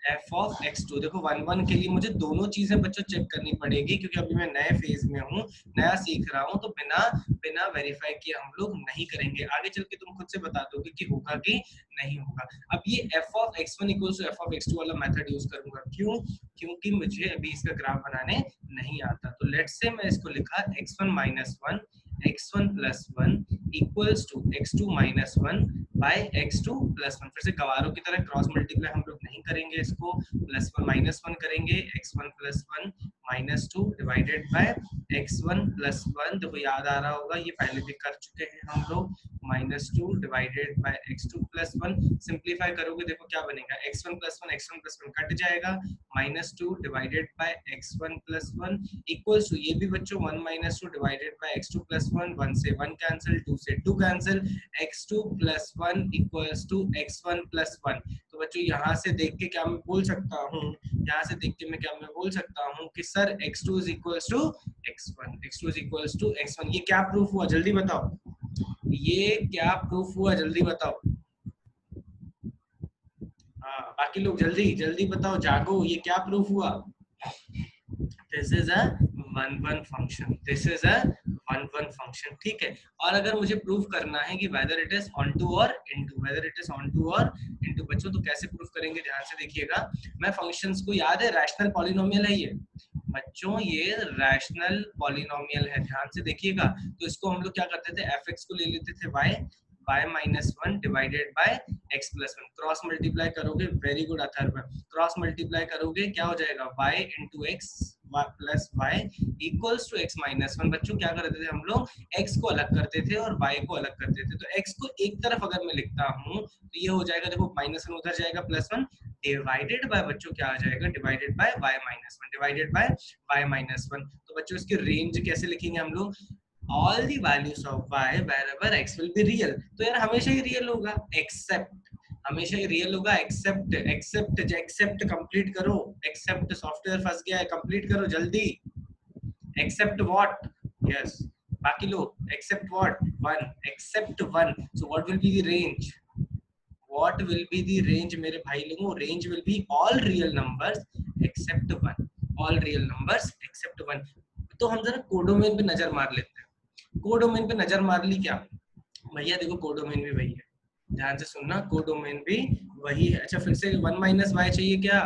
f of x2। देखो 1 1 के लिए मुझे दोनों चीजें बच्चों चेक करनी पड़ेगी, क्योंकि अभी मैं नए फेज में हूँ, नया सीख रहा हूँ, तो बिना वेरीफाई किए हम लोग नहीं करेंगे। आगे चल के तुम खुद से बता दोगे कि होगा कि नहीं होगा। अब ये f of x1 equals to f of x2 वाला मेथड यूज करूंगा, क्यों? क्योंकि मुझे अभी इसका ग्राफ बनाने नहीं आता। तो लेट्स से मैं इसको लिखा x1 minus 1 x1 plus 1 equals to x2 minus 1 by x2 plus 1। फिर से गवारों की तरह क्रॉस मल्टीप्लाई हम लोग नहीं करेंगे, इसको प्लस 1 माइनस 1 करेंगे, x1 plus 1 minus 2 divided by x1 plus 1। देखो याद आ रहा होगा, ये पहले भी कर चुके हैं हम लोग, minus 2 divided by x2 plus 1। Simplify करोगे देखो क्या बनेगा, x1 plus 1 x1 plus 1 cut जाएगा, minus 2 divided by x1 plus 1 equals to, ये भी बच्चों 1 minus 2 divided by x2 plus 1, 1 से 1 कैंसिल, 2 से 2 cancel, x2 plus 1 equals to x1 plus 1। तो बच्चों यहाँ से देख के क्या मैं बोल सकता हूँ, यहाँ से देख के मैं क्या मैं बोल सकता हूँ कि sir x2 is equals to x1, x2 is equals to x1। ये क्या प्रूफ हुआ जल्दी बताओ, ये क्या प्रूफ हुआ जल्दी बताओ। हाँ बाकी लोग जल्दी जल्दी बताओ, जागो, ये क्या प्रूफ हुआ। This is a one one function, this is a one one function, ठीक है। और अगर मुझे प्रूफ करना है कि whether it is onto और into, whether it is onto और इनटू, बच्चों तो कैसे प्रूफ करेंगे, ध्यान से देखिएगा। मैं फंक्शंस को, याद है रैशनल पॉलिनोमियल है ये बच्चों, ये रैशनल पॉलिनोमियल है, ध्यान से देखिएगा। तो इसको हम लोग क्या करते थे, एफ एक्स को ले लेते थे y minus 1 divided by x plus 1। Cross multiply करोगे, very good Atharva, cross multiply करोगे क्या हो जाएगा, y into x plus y equals to x minus 1। बच्चों क्या करते थे हम लोग, x को अलग करते थे और y को अलग करते थे। तो x को एक तरफ अगर मैं लिखता हूँ तो ये हो जाएगा, देखो माइनस 1 उधर जाएगा, प्लस 1 डिवाइडेड बाय, बच्चों क्या आ जाएगा, divided by y minus 1, divided bye y minus 1। तो बच्चों इसकी रेंज कैसे लिखेंगे हम लोग, all the values of y wherever x will be real। तो यार हमेशा ही रियल होगा, एक्सेप्ट, हमेशा ही रियल होगा, एक्सेप्ट एक्सेप्ट एक्सेप्ट कंप्लीट करो, एक्सेप्ट सॉफ्टवेयर फंस गया है, कंप्लीट करो जल्दी, एक्सेप्ट व्हाट, यस बाकी लोग except what, 1, except 1। So what will be the range, what will be the range मेरे भाई लोगों, range will be all real numbers except 1, all real numbers except 1। तो हम जरा कोडोमेन पे नजर मार लेते हैं, कोडोमेन पे नजर मार ली क्या भैया, देखो कोडोमेन भी वही है, ध्यान से सुनना, कोडोमेन भी वही है। अच्छा फिर से 1 माइनस वाई चाहिए क्या,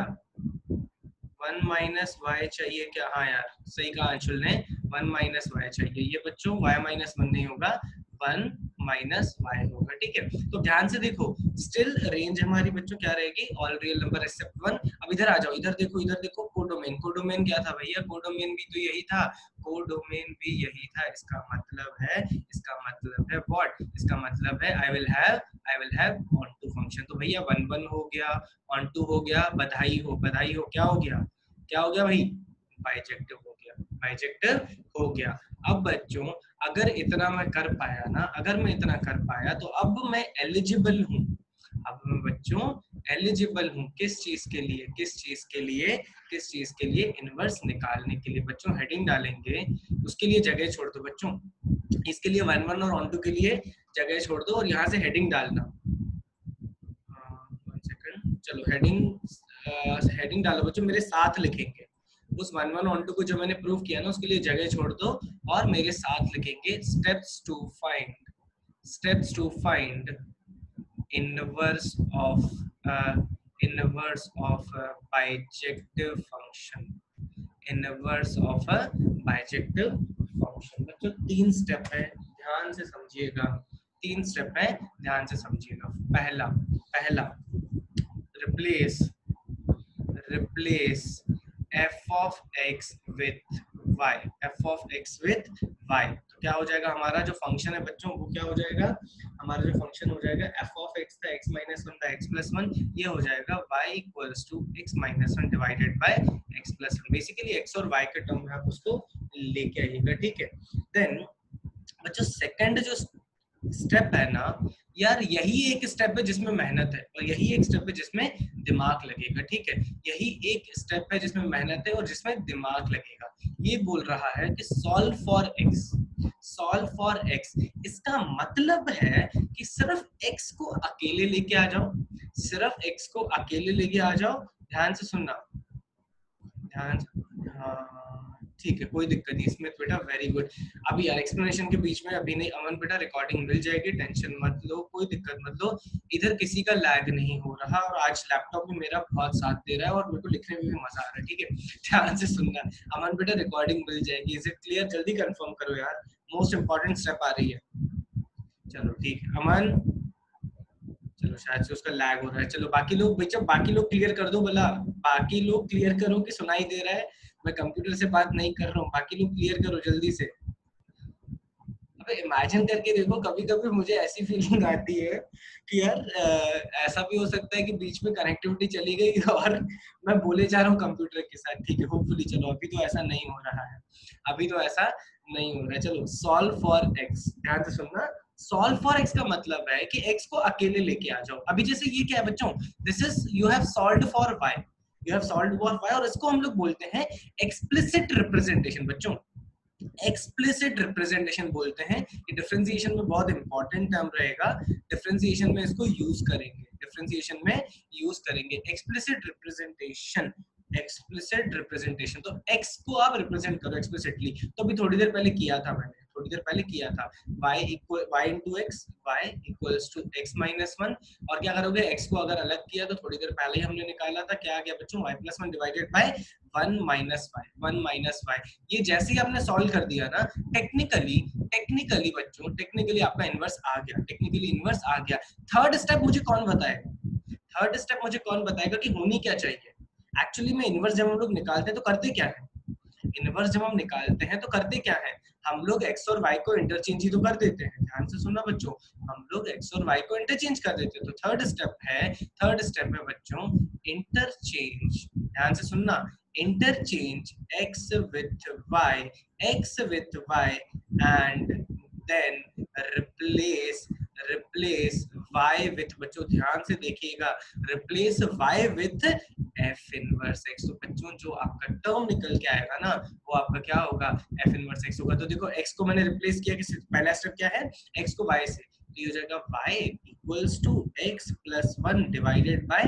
1 माइनस वाई चाहिए क्या, हाँ यार सही कहा अंशुल ने, 1 माइनस वाई चाहिए। ये बच्चों y माइनस 1 नहीं होगा, 1 माइनस वाई होगा, ठीक है। तो ध्यान से देखो, स्टिल रेंज हमारी बच्चों क्या रहेगी, ऑल रियल नंबर एक्सेप्ट 1। अब इधर आ जाओ, इधर देखो, इधर देखो, कोडोमेन, कोडोमेन क्या था भैया, कोडोमेन भी तो यही था, कोडोमेन भी यही था। इसका मतलब है, इसका मतलब है व्हाट, इसका मतलब है I will have onto function. तो भैया 1 1 हो गया, ऑन टू हो गया, बधाई हो, बधाई हो, क्या हो गया, क्या हो गया भाई, बाइजेक्टिव हो गया, बाइजेक्टिव हो गया। अब बच्चों अगर इतना मैं कर पाया ना, अगर मैं इतना कर पाया तो अब मैं एलिजिबल हूँ, अब मैं बच्चों एलिजिबल हूँ किस चीज के लिए, किस चीज के लिए, किस चीज के लिए, इनवर्स निकालने के लिए। बच्चों हेडिंग डालेंगे, उसके लिए जगह छोड़ दो बच्चों, इसके लिए 1 1 और ऑन टू के लिए जगह छोड़ दो और यहाँ से हेडिंग डालना। 1 सेकंड, चलो हेडिंग डालो बच्चों, मेरे साथ लिखेंगे उस 1 1 ऑन टू को जो मैंने प्रूव किया ना, उसके लिए जगह छोड़ दो और मेरे साथ लिखेंगे steps to find inverse of bijective function, inverse of a bijective function। बच्चों 3 स्टेप है, ध्यान से समझिएगा, 3 स्टेप है, ध्यान से समझिएगा। पहला replace f of x with y, f of x with y। तो क्या हो जाएगा, हमारा जो फंक्शन है बच्चों वो क्या हो जाएगा, हमारा जो फंक्शन हो जाएगा f of x था x माइनस 1 था x प्लस 1, ये हो जाएगा y equals to x minus 1 divided by x plus 1। Basically x और y के टर्म में आप उसको लेके आइएगा, ठीक है। देन बच्चों सेकंड जो स्टेप है ना यार, यही एक स्टेप है जिसमें मेहनत है और यही एक स्टेप है जिसमें दिमाग लगेगा, ठीक है। यही एक स्टेप है जिसमें मेहनत है और जिसमें दिमाग लगेगा। ये बोल रहा है कि सॉल्व फॉर एक्स, इसका मतलब है कि सिर्फ x को अकेले लेके आ जाओ, सिर्फ x को अकेले लेके आ जाओ। ध्यान से सुनना, ध्यान, हाँ ठीक है, कोई दिक्कत नहीं इसमें बेटा, वेरी गुड। अभी यार एक्सप्लेनेशन के बीच में अभी नहीं, अमन बेटा रिकॉर्डिंग मिल जाएगी, टेंशन मत लो, कोई दिक्कत मत लो, इधर किसी का लैग नहीं हो रहा, और आज लैपटॉप में मेरा बहुत साथ दे रहा है और मेरे को लिखने में भी मजा आ रहा है, ठीक है। ध्यान से सुनना, अमन बेटा रिकॉर्डिंग मिल जाएगी, इज इट क्लियर? जल्दी कंफर्म करो यार, मोस्ट इंपॉर्टेंट स्टेप आ रही है। चलो ठीक है अमन, चलो शायद से उसका लैग हो रहा है। चलो बाकी लोग भैया, बाकी लोग क्लियर कर दो भला, बाकी लोग क्लियर करो कि सुनाई दे रहा है, मैं कंप्यूटर से बात नहीं कर रहा हूँ, बाकी लोग क्लियर करो जल्दी से। अबे इमेजिन करके देखो, कभी कभी मुझे ऐसी फीलिंग आती है कि यार ऐसा भी हो सकता है कि बीच में कनेक्टिविटी चली गई और मैं बोले जा रहा हूँ कंप्यूटर के साथ, ठीक है होपफुली। चलो अभी तो ऐसा नहीं हो रहा है, अभी तो ऐसा नहीं हो रहा है। चलो सॉल्व फॉर एक्स, ध्यान से सुनना, सॉल्व फॉर एक्स का मतलब है कि एक्स को अकेले लेके आ जाओ। अभी जैसे ये क्या है बच्चों, this is you have solved for Y, you have solved for Y, और इसको हम लोग बोलते हैं एक्सप्लिसिट रिप्रेजेंटेशन बच्चों, एक्सप्लिसिट रिप्रेजेंटेशन बोलते हैं। ये डिफरेंशिएशन में बहुत इंपॉर्टेंट टर्म रहेगा, डिफरेंशिएशन में इसको यूज करेंगे, डिफरेंशिएशन में यूज करेंगे एक्सप्लिसिट रिप्रेजेंटेशन, एक्सप्लिसिट रिप्रेजेंटेशन। तो x को आप रिप्रेजेंट करो एक्सप्लिसिटली, तो अभी थोड़ी देर पहले किया था मैंने, थोड़ी देर पहले किया था, y equal y into x, y equals to x minus 1, और क्या करोगे, x को अगर अलग किया तो थोड़ी देर पहले ही हमने निकाला था, क्या आ गया बच्चों, y plus 1 divided bye 1 minus y, 1 minus y। ये जैसे ही आपने सॉल्व कर दिया ना, टेक्निकली बच्चों, टेक्निकली आपका इनवर्स आ गया, टेक्निकली इनवर्स आ गया। थर्ड स्टेप मुझे कौन बताएगा, थर्ड स्टेप मुझे कौन बताएगा कि होनी क्या चाहिए। एक्चुअली में इनवर्स जब हम लोग निकालते हैं तो करते क्या है, इनवर्स जब हम निकालते हैं तो करते क्या है, हम लोग x और y को इंटरचेंज ही तो कर देते हैं। ध्यान से सुनना बच्चों, हम लोग x और y को इंटरचेंज कर देते हैं। तो थर्ड स्टेप है बच्चों इंटरचेंज, ध्यान से सुनना, interchange x with y and then replace y with, बच्चों ध्यान से देखिएगा, replace y with f inverse x। तो बच्चों जो आपका टर्म निकल के आएगा ना, वो आपका क्या होगा, f इनवर्स x होगा। तो देखो x को मैंने रिप्लेस किया, कि पहला स्टेप क्या है, x को y से, तो ये हो जाएगा y equals to x plus 1 divided by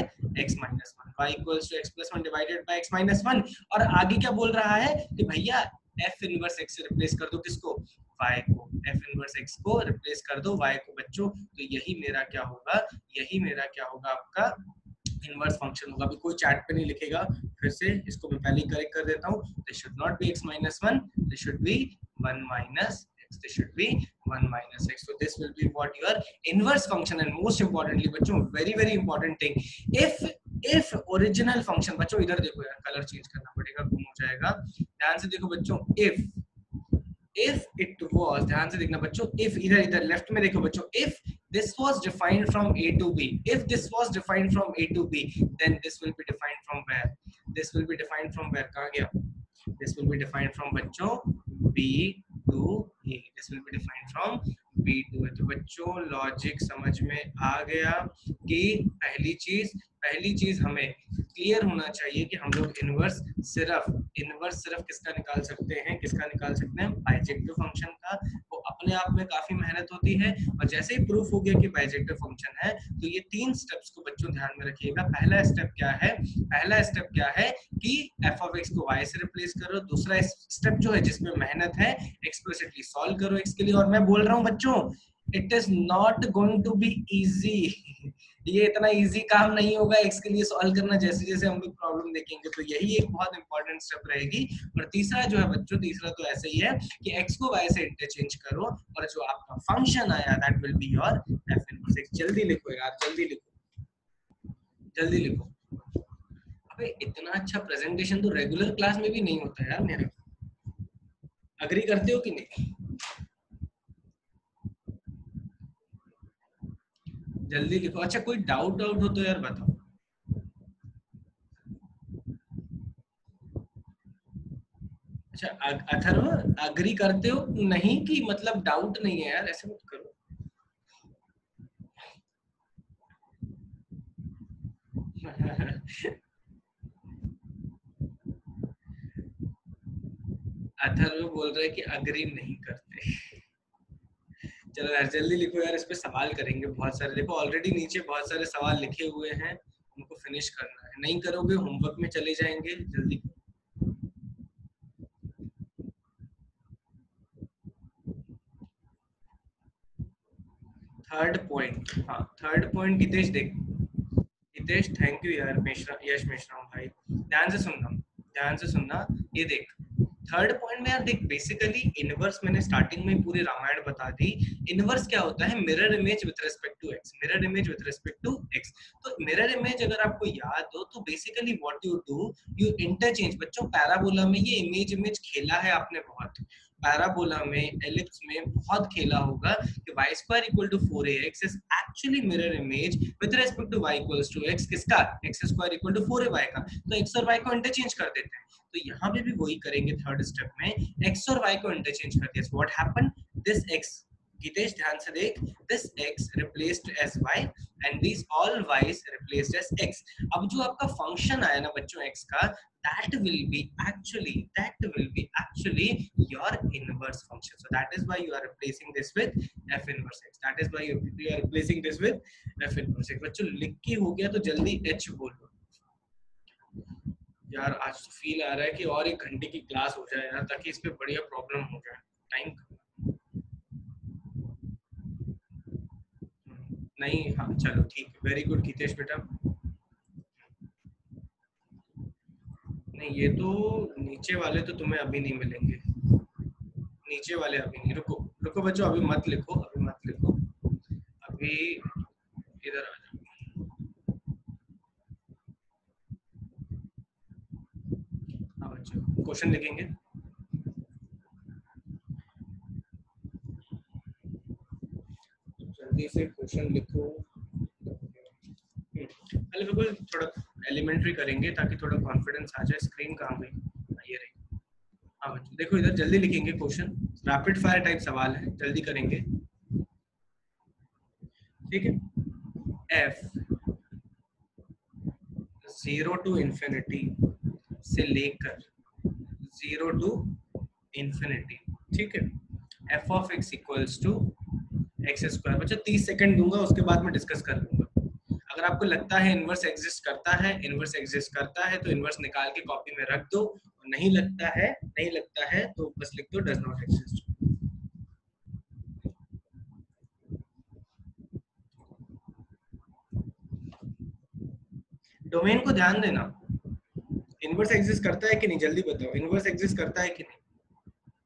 x minus 1, y equals to x plus 1 divided by x minus 1। और आगे क्या बोल रहा है कि भैया f इनवर्स x से रिप्लेस कर दो किसको, y को, f इनवर्स x को रिप्लेस कर दो y को बच्चों। तो यही मेरा क्या होगा, यही मेरा क्या होगा, आपका इनवर्स फंक्शन होगा। अभी कोई चैट पे नहीं लिखेगा, फिर से इसको मैं पहले ही करेक्ट कर देता हूँ, this should not be x minus 1, this should be 1 minus x, this should be 1 minus x, so this will be what your inverse function। And most importantly बच्चों, very important thing, if original function, बच्चों इधर देखो यार, colour change करना पड़ेगा, गुम हो जाएगा, ध्यान से देखो बच्चों, if it was, ध्यान से देखना बच्चों, if इधर लेफ्ट में देखो बच्चों, if this was defined from a to b, if this was defined from a to b, then this will be defined from where, this will be defined from where, कहाँ गया, this will be defined from बच्चों b to a, this will be defined from b to a। तो बच्चों logic समझ में आ गया कि पहली चीज हमें क्लियर होना चाहिए कि हम लोग इनवर्स सिर्फ किसका निकाल सकते हैं, बाइजेक्टिव फंक्शन का। वो अपने आप में काफी मेहनत होती है, और जैसे ही प्रूफ हो गया कि बाइजेक्टिव फंक्शन है, तो ये 3 स्टेप्स को बच्चों ध्यान में रखिएगा। पहला स्टेप क्या है कि f of x को y से रिप्लेस करो। दूसरा स्टेप जो है जिसमें मेहनत है, एक्सप्लिसिटली सॉल्व करो x के लिए। और मैं बोल रहा हूँ बच्चों, it is not going to be easy, ये इतना इजी काम नहीं होगा x के लिए सॉल्व करना, जैसे जैसे हम लोग प्रॉब्लम देखेंगे। तो यही एक बहुत इंपॉर्टेंट स्टेप रहेगी। और तीसरा जो है बच्चों, तीसरा तो ऐसे ही है कि x को y से इंटरचेंज करो, और जो आपका फंक्शन आया that will be your f inverse x। जल्दी लिखो यार, जल्दी लिखो। अबे इतना अच्छा प्रेजेंटेशन तो रेगुलर क्लास में भी नहीं होता यार मेरा, अग्री करते हो कि नहीं? जल्दी लिखो। अच्छा कोई डाउट हो तो यार बताओ। अच्छा अथर्व, अग्री करते हो नहीं कि मतलब डाउट नहीं है यार, ऐसे मत करो। अथर्व बोल रहे कि अग्री नहीं करते। चलो यार जल्दी लिखो यार, इस पे सवाल करेंगे बहुत सारे। देखो ऑलरेडी नीचे बहुत सारे सवाल लिखे हुए हैं, उनको फिनिश करना है, नहीं करोगे होमवर्क में चले जाएंगे। जल्दी थर्ड पॉइंट, हाँ थर्ड पॉइंट हितेश देख, हितेश थैंक यू यार, मिश्रा यश मिश्रा भाई, ध्यान से सुनना, ये देख थर्ड पॉइंट में यार देख, बेसिकली इनवर्स मैंने स्टार्टिंग में पूरी रामायण बता दी। इनवर्स क्या होता है? Mirror image with respect to X, mirror image with respect to X. तो मिरर इमेज अगर आपको याद हो तो basically what you do, you interchange. बच्चों पैराबोला में ये इमेज इमेज खेला है आपने बहुत, पैराबोला में एलिप्स में बहुत खेला होगा कि y square equal to 4ax is actually mirror image with respect to y equals to x, किसका? x square equal to 4ay का। तो x और y को इंटरचेंज कर देते हैं। तो यहाँ पे भी वही करेंगे थर्ड स्टेप में, x और y को इंटरचेंज कर दिया। What happen, this x, Geetesh ध्यान से देख, this x replaced as y and this all y's replaced as x। अब जो आपका फंक्शन आया ना बच्चों x का, that will be actually your inverse function. So that is why you are replacing this with f inverse x. That is why you are replacing this with f inverse x. बच्चों लिख के हो गया तो जल्दी h बोलो यार। आज तो फील आ रहा है कि और एक घंटे की क्लास हो जाए यार, ताकि इस पे बढ़िया प्रॉब्लम हो जाए। टाइम नहीं, हाँ चलो ठीक है, वेरी गुड गीतेश बेटा। नहीं ये तो नीचे वाले तो तुम्हें अभी नहीं मिलेंगे, नीचे वाले अभी नहीं। रुको रुको बच्चों, अभी मत लिखो, अभी मत लिखो, अभी इधर आ जाओ। हाँ बच्चों क्वेश्चन लिखेंगे, जल्दी से क्वेश्चन लिखो। पहले बिल्कुल थोड़ा एलिमेंट्री करेंगे ताकि थोड़ा कॉन्फिडेंस आ जाए। स्क्रीन कहाँ गई? ये रही। हाँ बच्चों देखो इधर जल्दी लिखेंगे क्वेश्चन, रैपिड फायर टाइप सवाल है, जल्दी करेंगे, ठीक है। f 0 टू इंफिनिटी से लेकर 0 टू इंफिनिटी, ठीक है, f of x equals to x square. बच्चों 30 सेकंड दूंगा, उसके बाद मैं डिस्कस कर लूंगा। अगर आपको लगता है इनवर्स एग्जिस्ट करता है, इनवर्स एग्जिस्ट करता है तो इनवर्स निकाल के कॉपी में रख दो, और नहीं लगता है तो बस लिख दो डज नॉट एग्जिस्ट। डोमेन को ध्यान देना, इनवर्स एग्जिस्ट करता है कि नहीं, जल्दी बताओ, इनवर्स एग्जिस्ट करता है कि नहीं?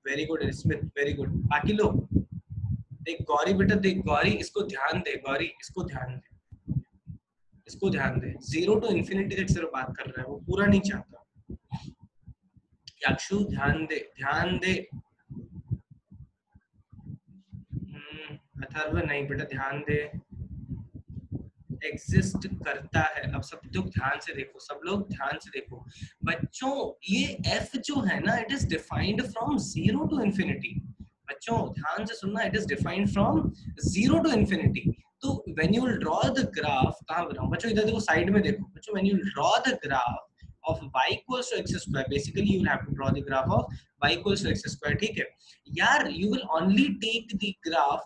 Very good Smith, very good. बाकी लोग देख, गौरी बेटा देख, गौरी इसको ध्यान दे, गौरी इसको ध्यान दे, इसको ध्यान दे। 0 टू इंफिनिटी तक सिर्फ बात कर रहा है, वो पूरा नहीं चाहता। याक्षु ध्यान दे, ध्यान दे। अथर्व नहीं बेटा, ध्यान दे। एग्जिस्ट करता है, अब सब लोग ध्यान से देखो, सब लोग ध्यान से देखो बच्चों, ये f जो है ना, it is defined from 0 to infinity. बच्चों ध्यान से सुनना, it is defined from 0 to infinity. तो when you will draw the graph, कहां बनाऊं बच्चों, इधर देखो साइड में देखो बच्चों, when you will draw the graph of y equals to x square, basically you will have to draw the graph of y equals to x square, ठीक है यार। you will only take the graph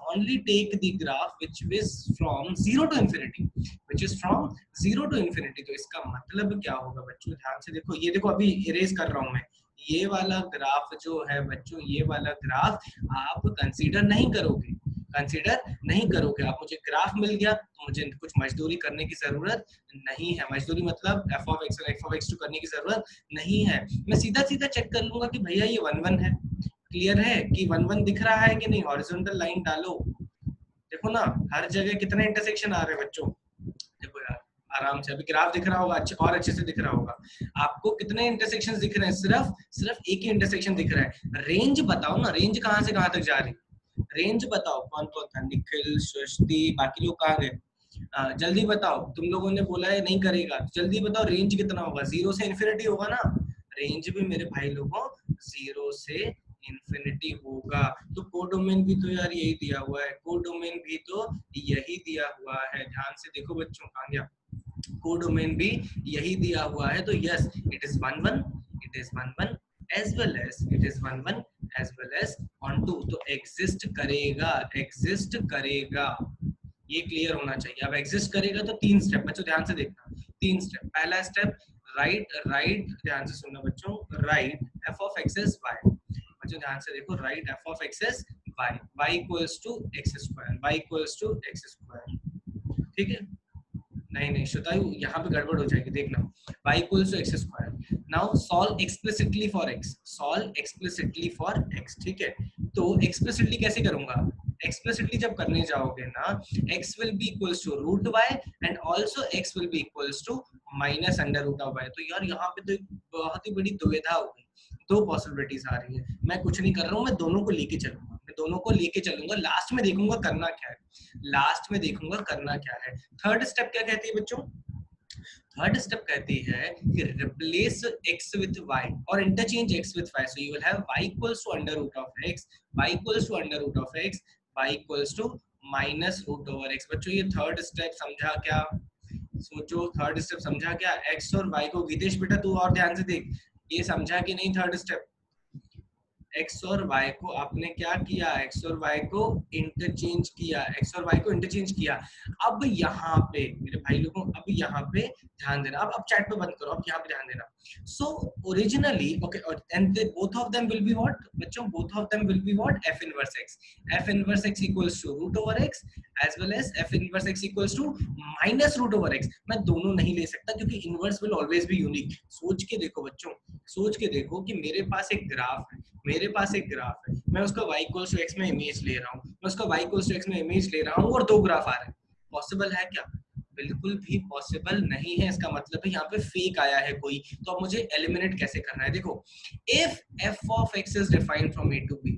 which is from 0 to infinity, which is from 0 to infinity। तो इसका मतलब क्या होगा बच्चों, ध्यान से देखो, ये देखो अभी इरेज कर रहा हूं मैं, ये वाला ग्राफ जो है बच्चों, ये वाला ग्राफ आप कंसीडर नहीं करोगे, आप मुझे ग्राफ मिल गया तो मुझे कुछ मजदूरी करने की जरूरत नहीं है। मजदूरी मतलब f of x और f of x2 करने की जरूरत नहीं है, मैं सीधा सीधा चेक कर लूंगा कि भैया ये 1 1 है। क्लियर है कि 1 1 दिख रहा है कि नहीं? हॉरिजॉन्टल लाइन डालो, देखो ना हर जगह कितने इंटरसेक्शन आ रहे हैं बच्चों। देखो यार आराम से, अभी ग्राफ दिख रहा होगा, अच्छे से दिख रहा होगा आपको। कितने इंटरसेक्शन दिख रहे हैं? सिर्फ एक ही इंटरसेक्शन दिख रहा है। रेंज बताओ ना, रेंज कहाँ से कहाँ तक जा रही है? रेंज बताओ, कौन कौन था? निखिल, सृष्टि, बाकी लोग कहाँ गए? जल्दी बताओ, तुम लोगों ने बोला है नहीं करेगा, जल्दी बताओ रेंज कितना होगा? 0 से इन्फिनिटी होगा ना, रेंज भी मेरे भाई लोगों 0 से इन्फिनिटी होगा। तो कोडोमेन भी तो यार यही दिया हुआ है, कोडोमेन भी तो यही दिया हुआ है। ध्यान से देखो बच्चों, कहाँ गया? कोडोमेन भी यही दिया हुआ है। तो yes, it is 1 1, it is 1 1 as well as it is 1 1 as well as on 2। तो एग्जिस्ट करेगा, ये क्लियर होना चाहिए। अब एग्जिस्ट करेगा तो 3 स्टेप बच्चों, ध्यान से देखना, 3 स्टेप। पहला स्टेप राइट, ध्यान से सुनना बच्चों, right f of x is y। बच्चों ध्यान से देखो, right f of x is y equals to x square, y equals to x square, ठीक है। नहीं नहीं श्रुतायु, यहाँ पे गड़बड़ हो जाएगी, देखना। y equals to x square, now solve explicitly for x, solve explicitly for x, ठीक है। तो एक्सप्लिसिटली कैसे करूंगा, एक्सप्लिसिटली जब करने जाओगे ना, x will be equals to root y and also x will be equals to minus under root of y। तो यार यहाँ पे तो एक बहुत ही बड़ी दुविधा हो गई, दो पॉसिबिलिटीज आ रही है। मैं कुछ नहीं कर रहा हूँ, मैं दोनों को लेके चलूंगा, मैं दोनों को लेके चलूंगा, लास्ट में देखूंगा करना क्या है, लास्ट में देखूंगा करना क्या है। थर्ड स्टेप क्या कहती है बच्चों, थर्ड स्टेप कहती है कि रिप्लेस x with y और interchange x with y, so you will have y equals to under root of x, y equals to under root of x, y equals to minus root over x। बच्चों ये third step समझा क्या, सोचो third step समझा क्या, x और y को, गीतेश बेटा तू और ध्यान से देख, ये समझा कि नहीं थर्ड स्टेप, x और y को आपने क्या किया, x और y को इंटरचेंज किया, x और y को इंटरचेंज किया। अब यहाँ पे मेरे भाई लोगों, अब यहाँ पे ध्यान देना, अब चैट पे बंद करो, अब यहाँ पे ध्यान देना। So originally okay, and both of them will be what बच्चों, both of them will be what, f inverse x, f inverse x equals to root over x as well as f inverse x equals to minus root over x। मैं दोनों नहीं ले सकता क्योंकि inverse will always be unique. सोच के देखो बच्चों, सोच के देखो कि मेरे पास एक ग्राफ है, मेरे पास एक ग्राफ है, मैं उसका y इक्वल्स टू x में इमेज ले रहा हूँ, मैं उसका y इक्वल्स टू x में इमेज ले रहा हूँ और दो ग्राफ आ रहे हैं। पॉसिबल है क्या, बिल्कुल भी पॉसिबल नहीं है। इसका मतलब है यहाँ पे फेक आया है कोई, तो अब मुझे एलिमिनेट कैसे करना है, देखो if f of x is defined from a to b,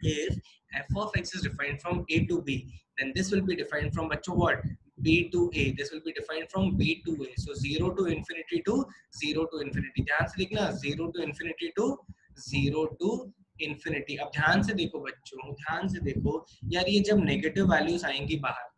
if f of x is defined from a to b, then this will be defined from बच्चों what, b to a, this will be defined from b to a, so 0 to infinity to 0 to infinity, ध्यान से देखना 0 to infinity to 0 to infinity। अब ध्यान से देखो बच्चों, ध्यान से देखो यार, ये जब नेगेटिव वैल्यूज आएंगी बाहर,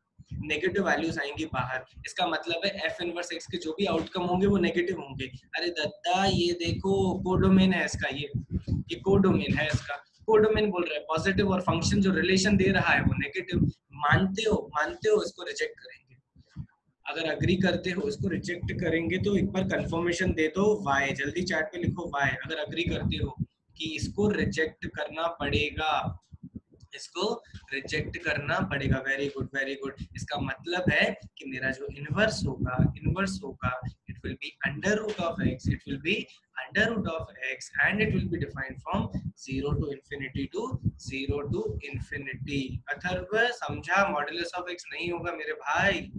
नेगेटिव वैल्यूज आएंगी बाहर, इसका मतलब है f इनवर्स x के जो भी आउटकम होंगे वो नेगेटिव होंगे। अरे दत्ता ये देखो कोडोमेन है इसका, ये कोडोमेन है इसका, कोडोमेन बोल रहा है पॉजिटिव और फंक्शन जो रिलेशन दे रहा है वो नेगेटिव। मानते हो इसको रिजेक्ट करेंगे, अगर अग्री करते हो इसको रिजेक्ट करेंगे तो एक बार कंफर्मेशन दे दो y, जल्दी चैट पे लिखो y अगर अग्री करते हो कि इसको रिजेक्ट करना पड़ेगा, इसको रिजेक्ट करना पड़ेगा। वेरी गुड वेरी गुड, इसका मतलब है कि मेरा जो इनवर्स होगा it will be under root of x, it will be under root of x and it will be defined from 0 to infinity to 0 to infinity. Atharva समझा, मॉडुलस ऑफ x नहीं होगा मेरे भाई,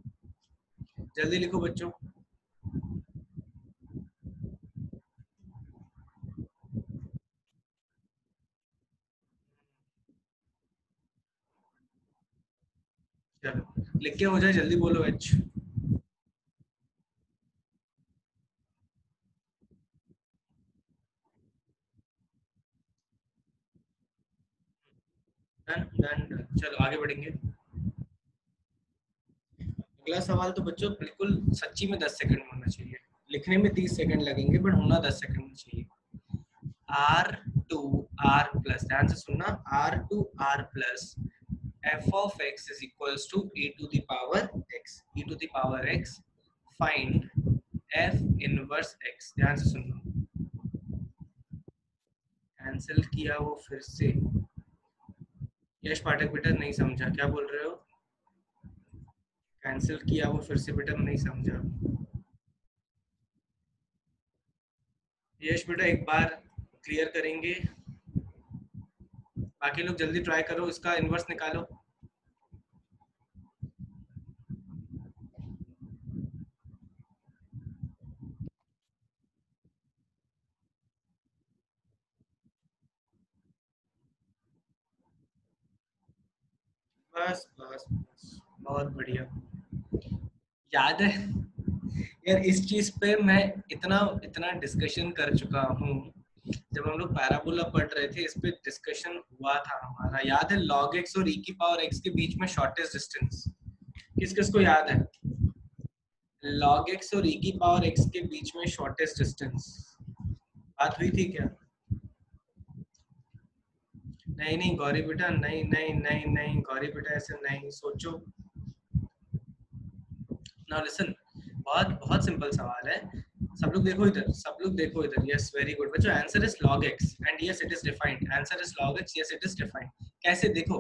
जल्दी लिखो बच्चों। चलो लिख के हो जाए, जल्दी बोलो h। डन डन डन, चलो आगे बढ़ेंगे। अगला सवाल तो बच्चों बिल्कुल सच्ची में 10 सेकंड में होना चाहिए, लिखने में 30 सेकंड लगेंगे बट होना 10 सेकंड में चाहिए। r2r प्लस, ध्यान से सुनना, r2r plus f of x is equals to e to the power x, e to the power x, find f inverse x। ध्यान से सुनना, कैंसिल किया वो फिर से, यश पाठक बेटा नहीं समझा, क्या बोल रहे हो, कैंसिल किया वो फिर से बेटा नहीं समझा। यश बेटा एक बार क्लियर करेंगे, बाकी लोग जल्दी ट्राई करो, इसका इनवर्स निकालो। बस बस बस, बहुत बढ़िया। याद है यार, इस चीज पे मैं इतना इतना डिस्कशन कर चुका हूँ, जब हम लोग पैराबोला पढ़ रहे थे इस पे डिस्कशन हुआ था हमारा, याद है log x और e की पावर x के बीच में शॉर्टेस्ट डिस्टेंस, किस किस को याद है, log x और e की पावर x के बीच में शॉर्टेस्ट डिस्टेंस, बात हुई थी क्या? नहीं नहीं गौरी बेटा, नहीं नहीं नहीं नहीं गौरी बेटा, ऐसे नहीं सोचो। नाउ लिसन, बहुत बहुत सिंपल सवाल है, सब लोग देखो इधर, सब लोग देखो इधर। यस वेरी गुड बच्चों, answer is log x and yes it is defined, answer is log x, yes it is defined. कैसे देखो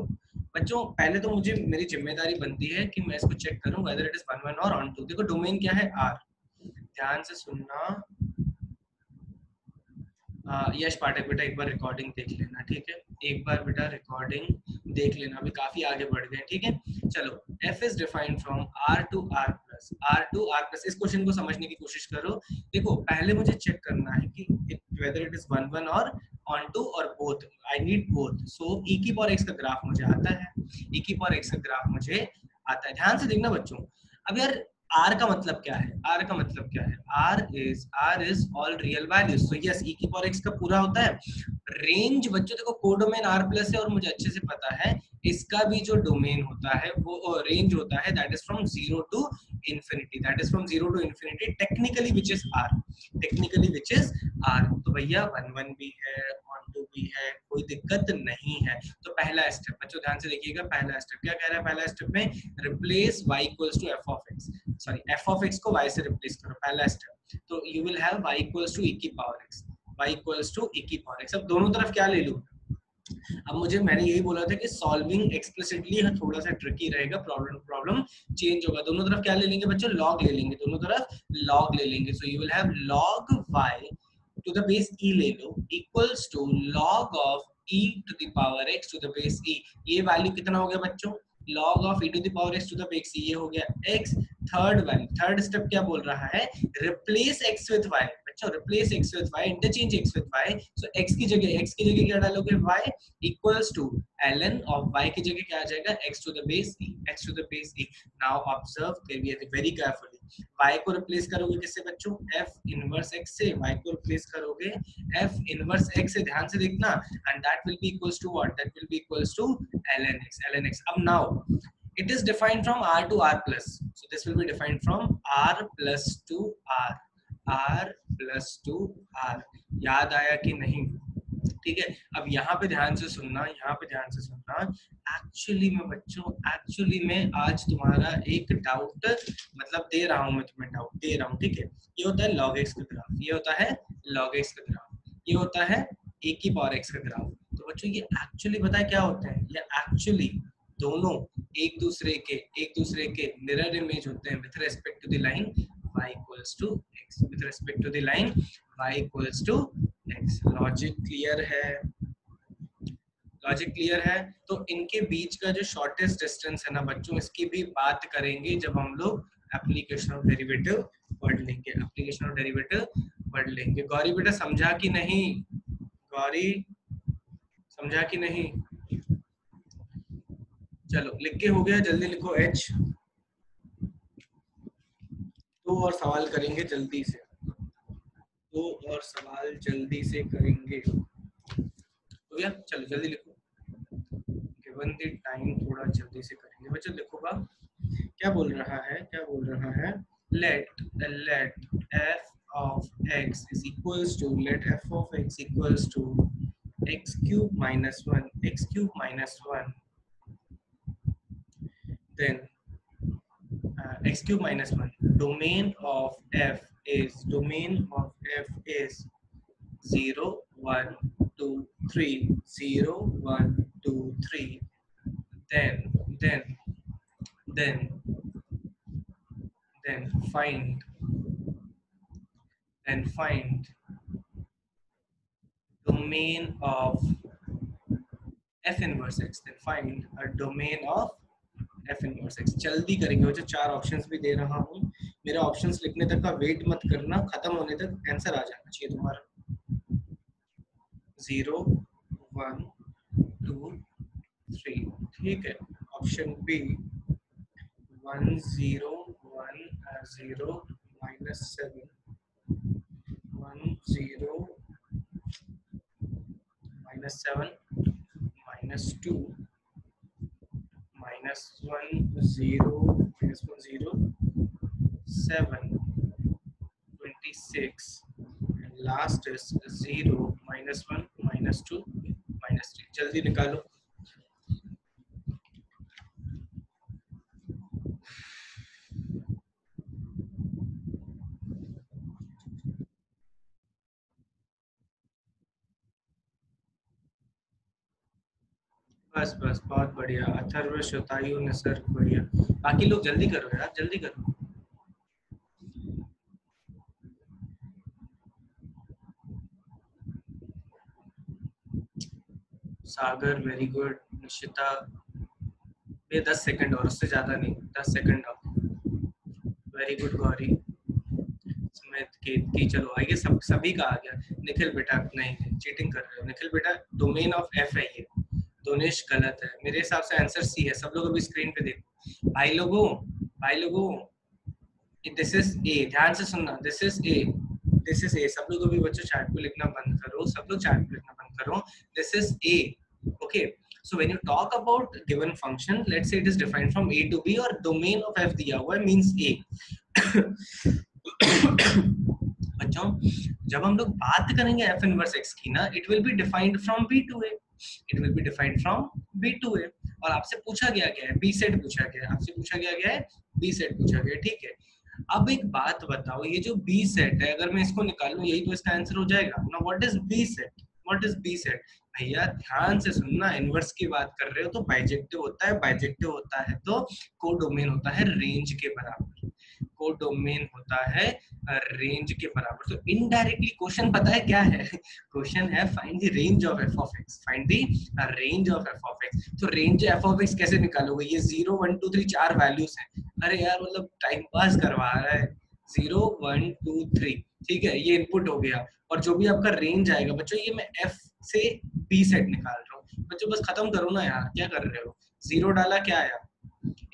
बच्चों, पहले तो मुझे मेरी जिम्मेदारी बनती है कि मैं इसको चेक करूं weather it is one one और ऑन टू। देखो डोमेन क्या है, आर। ध्यान से सुनना। यश पाठक बेटा एक बार रिकॉर्डिंग देख लेना, ठीक है, एक बार बेटा रिकॉर्डिंग देख लेना, अभी काफी आगे बढ़ गए, ठीक है। चलो, f is defined from r to r plus, r to r plus. इस क्वेश्चन को समझने की कोशिश करो। देखो पहले मुझे चेक करना है कि whether it is one one और ऑन टू और both, I need both. So e की पावर x का ग्राफ मुझे आता है, e की पावर x का ग्राफ मुझे आता है। ध्यान से देखना बच्चों। अब यार आर का मतलब क्या है, आर का मतलब क्या है, R is all real values. So yes, e की पावर एक्स का पूरा होता है। रेंज बच्चों देखो कोडोमेन आर प्लस है और मुझे अच्छे से पता है इसका भी जो डोमेन होता है वो रेंज होता है, that is from zero to infinity, that is from zero to infinity technically which is R, technically which is R. तो भैया वन वन भी है, ऑन टू भी है, कोई दिक्कत नहीं है। तो पहला स्टेप बच्चों ध्यान से देखिएगा, पहला स्टेप क्या कह रहा है, पहला स्टेप में replace y equals to f of x, sorry f of x को y से रिप्लेस करो, पहला स्टेप। तो you will have y equals to e की power x, y equals to e की पावर x। अब दोनों तरफ क्या ले लूं, अब मुझे, मैंने यही बोला था कि सॉल्विंग एक्सप्लिसिटली थोड़ा सा ट्रिकी रहेगा, प्रॉब्लम प्रॉब्लम चेंज होगा। दोनों तरफ क्या ले लेंगे बच्चों, लॉग ले लेंगे, दोनों तरफ लॉग ले लेंगे। So you will have log y to the base e ले लो equals to log of e to the power x to the base e। ये वैल्यू कितना हो गया बच्चों, log of e to the power x to the base e, ये हो गया x। Third one, third step क्या बोल रहा है, रिप्लेस x विद y। बच्चों replace x with y, interchange x with y। So x की जगह क्या डालोगे, y equals to ln of y की जगह क्या आ जाएगा, x to the base e, x to the base e। Now observe very carefully, y को रिप्लेस करोगे किससे बच्चों, f इनवर्स x से, y को रिप्लेस करोगे f इनवर्स x से, ध्यान से देखना, and that will be equals to what, that will be equals to ln x। अब now it is defined from r to r plus, so this will be defined from r plus to r plus to r। याद आया कि नहीं, ठीक है। अब यहाँ पे ध्यान से सुनना, यहाँ पे ध्यान से सुनना। एक्चुअली में बच्चों, एक्चुअली में आज तुम्हारा एक डाउट मतलब दे रहा हूँ, मैं तुम्हें डाउट दे रहा हूँ, ठीक है। ये होता है log x का ग्राफ, ये होता है log x का ग्राफ, ये होता है a की पावर x का ग्राफ। तो बच्चों ये एक्चुअली पता है क्या होता है, ये एक्चुअली दोनों एक दूसरे के मिरर इमेज होते हैं with respect to the line y equals to x, with respect to the line y equals to x। Logic clear है, लॉजिक क्लियर है। तो इनके बीच का जो शॉर्टेस्ट डिस्टेंस है ना बच्चों, इसकी भी बात करेंगे जब हम लोग एप्लीकेशन ऑफ डेरिवेटिव पढ़ लेंगे, एप्लीकेशन ऑफ डेरिवेटिव पढ़ लेंगे। गौरी बेटा समझा कि नहीं, गौरी समझा कि नहीं, चलो लिख के हो गया, जल्दी लिखो h। दो और सवाल करेंगे जल्दी से, दो और सवाल जल्दी से करेंगे, हो गया, चलो जल्दी लिखो, गिवन द टाइम थोड़ा जल्दी से करेंगे बच्चों। लिखो बा, क्या बोल रहा है, क्या बोल रहा है, let f of x is equals to, let f of x equals to x cube minus 1, x cube minus 1, then x cube minus 1, domain of f is 0 1 2 3, 0 1 2 3, then then then then find then find domain of f inverse x, then find a domain of f inverse x। जल्दी करेंगे बच्चों, चार options भी दे रहा हूँ, मेरा options लिखने तक का वेट मत करना, खत्म होने तक आंसर आ जाना चाहिए तुम्हारा। 0 1 2 3, ठीक है। Option B 1 0 1 0 -7, 1 0 -7 -2 -1 0 -1 0 7 26, and last is 0 -1 -2 -3। जल्दी निकालो। बस बस बहुत बढ़िया, अथर्व, शतायु, निसर्ग, बढ़िया। बाकी लोग जल्दी करो यार, जल्दी करो। सागर वेरी गुड, निशिता, ये 10 सेकंड और, उससे ज्यादा नहीं, 10 सेकंड और। वेरी गुड गौरी, स्मिथ, कीर्ति, चलो आइए, सब सभी का आ गया। निखिल बेटा, नहीं चीटिंग कर रहे हो निखिल बेटा, डोमेन ऑफ एफ है ये। दोनेश गलत है, मेरे हिसाब से आंसर सी है। सब लोग अभी स्क्रीन पे देखो भाई लोगों, भाई लोगों, दिस इज ए, ध्यान से सुनना, this is a, this is a. सब लोग अभी बच्चों चैट पे लिखना बंद करो, सब लोग चैट पे लिखना बंद करो। This is a, okay. So when you talk about given function, let's say it is defined from a to b, और domain of f दिया हुआ है means a। बच्चों, जब हम लोग बात करेंगे f इनवर्स x की ना, it will be defined from b to a, it will be defined from b to a। और आपसे पूछा गया क्या है, b सेट पूछा गया है, आपसे पूछा गया है, b सेट पूछा गया है, ठीक है। अब एक बात बताओ, ये जो b सेट है, अगर मैं इसको निकालूं, यही तो इसका आंसर हो जाएगा ना। What is b set, what is b set? भैया ध्यान से सुनना, इनवर्स की बात कर रहे हो तो बाइजेक्टिव होता है, बाइजेक्टिव होता है तो कोडोमेन होता है रेंज के बराबर, कोडोमेन होता है रेंज के बराबर। तो इनडायरेक्टली क्वेश्चन पता है क्या है? क्वेश्चन है find the range of F of x, find the range of F of x. तो रेंज एफ ऑफ एक्स कैसे निकालोगे? ये 0 1 2 3 4 वैल्यूज हैं। अरे यार मतलब टाइम पास करवा रहा है। 0 1 2 3, ठीक है, ये इनपुट हो गया। और जो भी आपका रेंज आएगा बच्चों, ये मैं एफ से बी सेट निकाल रहा हूँ बच्चों, बस खत्म करो ना यार, क्या कर रहे हो? 0 डाला, क्या आया?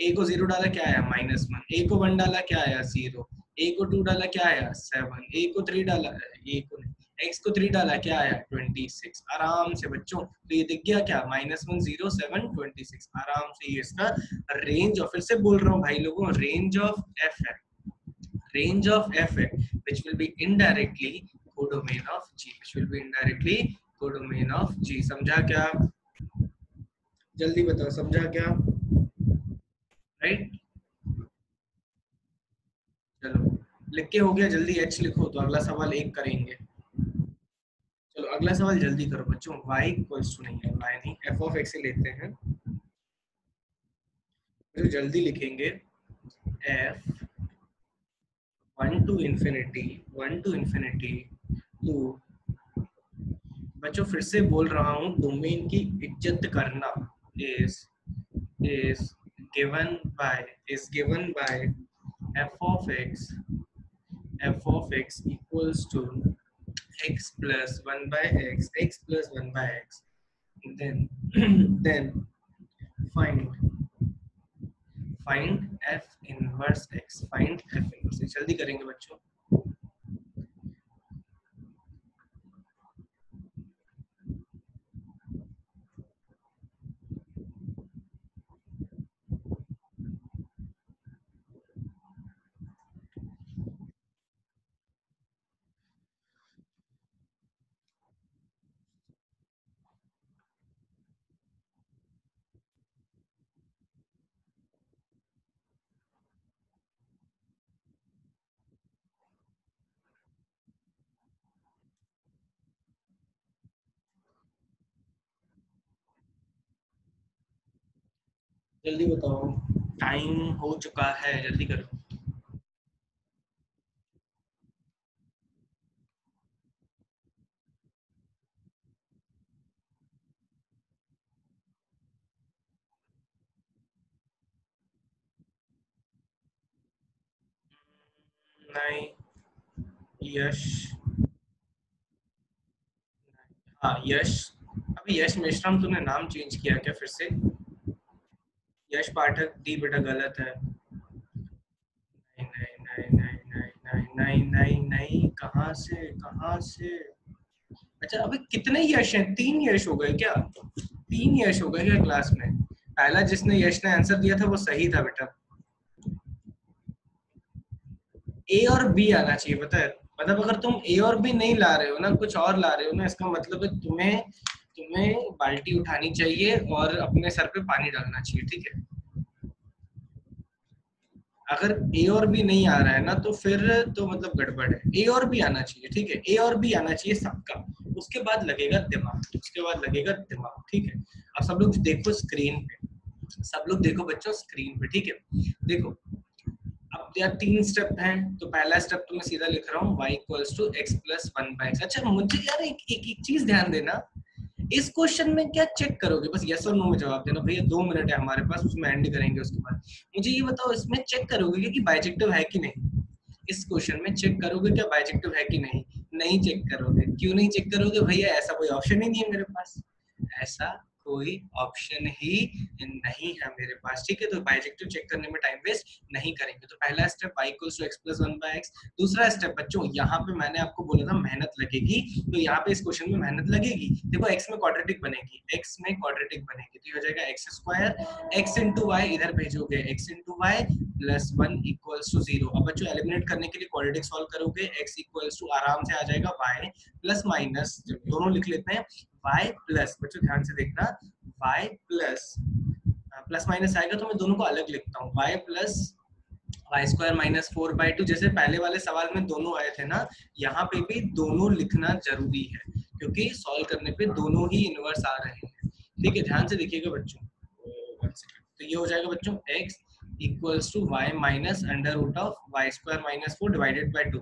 ए को 0 डाला, क्या आया? -1। ए को 1 डाला, क्या आया? 0। ए को 2 डाला, क्या आया? 7। ए को 3 डाला, ए को नहीं, एक्स को 3 डाला, क्या आया? 26। आराम से बच्चों, तो ये दिख गया क्या? -1 0 7 26। आराम से ये इसका रेंज ऑफ, फिर से बोल रहा हूँ भाई लोगों, रेंज ऑफ एफ है, range of f which will be indirectly codomain of g, which will be indirectly codomain of g। समझा क्या? जल्दी बताओ, समझा क्या? राइट, चलो लिख के हो गया, जल्दी h लिखो, तो अगला सवाल एक करेंगे। चलो अगला सवाल जल्दी करो बच्चों। y इक्वल्स टू नहीं है, y नहीं, f ऑफ x से लेते हैं, तो जल्दी लिखेंगे। f 1 to infinity, 1 to infinity to, बच्चों फिर से बोल रहा हूँ, डोमेन की इज्जत करना। is is is given by f of x equals to x plus 1 by x, x plus 1 by x, then then find f inverse x, find f inverse x। जल्दी करेंगे बच्चों, जल्दी बताओ, टाइम हो चुका है, जल्दी करो। नहीं, यश, हाँ यश, अभी यश मिश्रम, तूने नाम चेंज किया क्या फिर से? यश पाठक दी बेटा, गलत है। नहीं नहीं नहीं नहीं नहीं नहीं नहीं नहीं, कहाँ से कहाँ से? अच्छा अभी कितने यश हैं? 3 यश हो गए क्या? 3 यश हो गए क्या क्लास में? पहला जिसने यश ने आंसर दिया था वो सही था बेटा। ए और बी आना चाहिए, पता है? मतलब अगर तुम ए और बी नहीं ला रहे हो ना, कुछ और ला रहे हो ना, इसका मतलब है तुम्हें तुम्हें बाल्टी उठानी चाहिए और अपने सर पे पानी डालना चाहिए, ठीक है? अगर ए और बी नहीं आ रहा है ना, तो फिर तो मतलब गड़बड़ है। ए और बी आना चाहिए, ठीक है? ए और बी आना चाहिए सबका, उसके बाद लगेगा दिमाग, उसके बाद लगेगा दिमाग, ठीक है? अब सब लोग देखो स्क्रीन पे, सब लोग देखो बच्चों स्क्रीन पे, ठीक है। देखो अब यार 3 स्टेप हैं, तो पहला स्टेप तो मैं सीधा लिख रहा हूँ y equals to x plus 1/x। अच्छा मुझे यार एक चीज ध्यान देना, इस क्वेश्चन में क्या चेक करोगे, बस यस और नो में जवाब देना भैया, 2 मिनट है हमारे पास, उसमें एंड करेंगे उसके बाद। मुझे ये बताओ इसमें चेक करोगे कि बाइजेक्टिव है कि नहीं, इस क्वेश्चन में चेक करोगे क्या बाइजेक्टिव है कि नहीं? नहीं चेक करोगे, क्यों नहीं चेक करोगे भैया? ऐसा कोई ऑप्शन ही नहीं है मेरे पास, ऐसा कोई ऑप्शन ही नहीं है मेरे पास, ठीक है। तो बाइजेक्टिव चेक करने में टाइम वेस्ट नहीं करेंगे। तो पहला step y equals to x plus 1/x। दूसरा स्टेप बच्चों, यहाँ पे मैंने आपको बोला था मेहनत लगेगी, तो यहाँ पे इस क्वेश्चन में मेहनत लगेगी। देखो x में क्वाड्रेटिक बनेगी, x में क्वाड्रेटिक बनेगी, तो ये हो जाएगा x square, x into y इधर भेजोगे, x into y plus 1 equals to 0। अब बच्चों एलिमिनेट करने के लिए क्वाड्रेटिक सॉल्व करोगे, x इक्वल्स टू आराम से आ जाएगा y प्लस माइनस, दोनों लिख लेते हैं, y प्लस, बच्चों ध्यान से देखना, y प्लस प्लस माइनस आएगा तो मैं दोनों को अलग लिखता हूँ, y plus y square minus 4/2। जैसे पहले वाले सवाल में दोनों आए थे ना, यहाँ पे भी दोनों लिखना जरूरी है, क्योंकि सॉल्व करने पे दोनों ही इनवर्स आ रहे हैं, ठीक है। ध्यान से देखिएगा बच्चों, तो ये हो जाएगा बच्चों x equals to y minus under root of y square minus 4 divided by 2।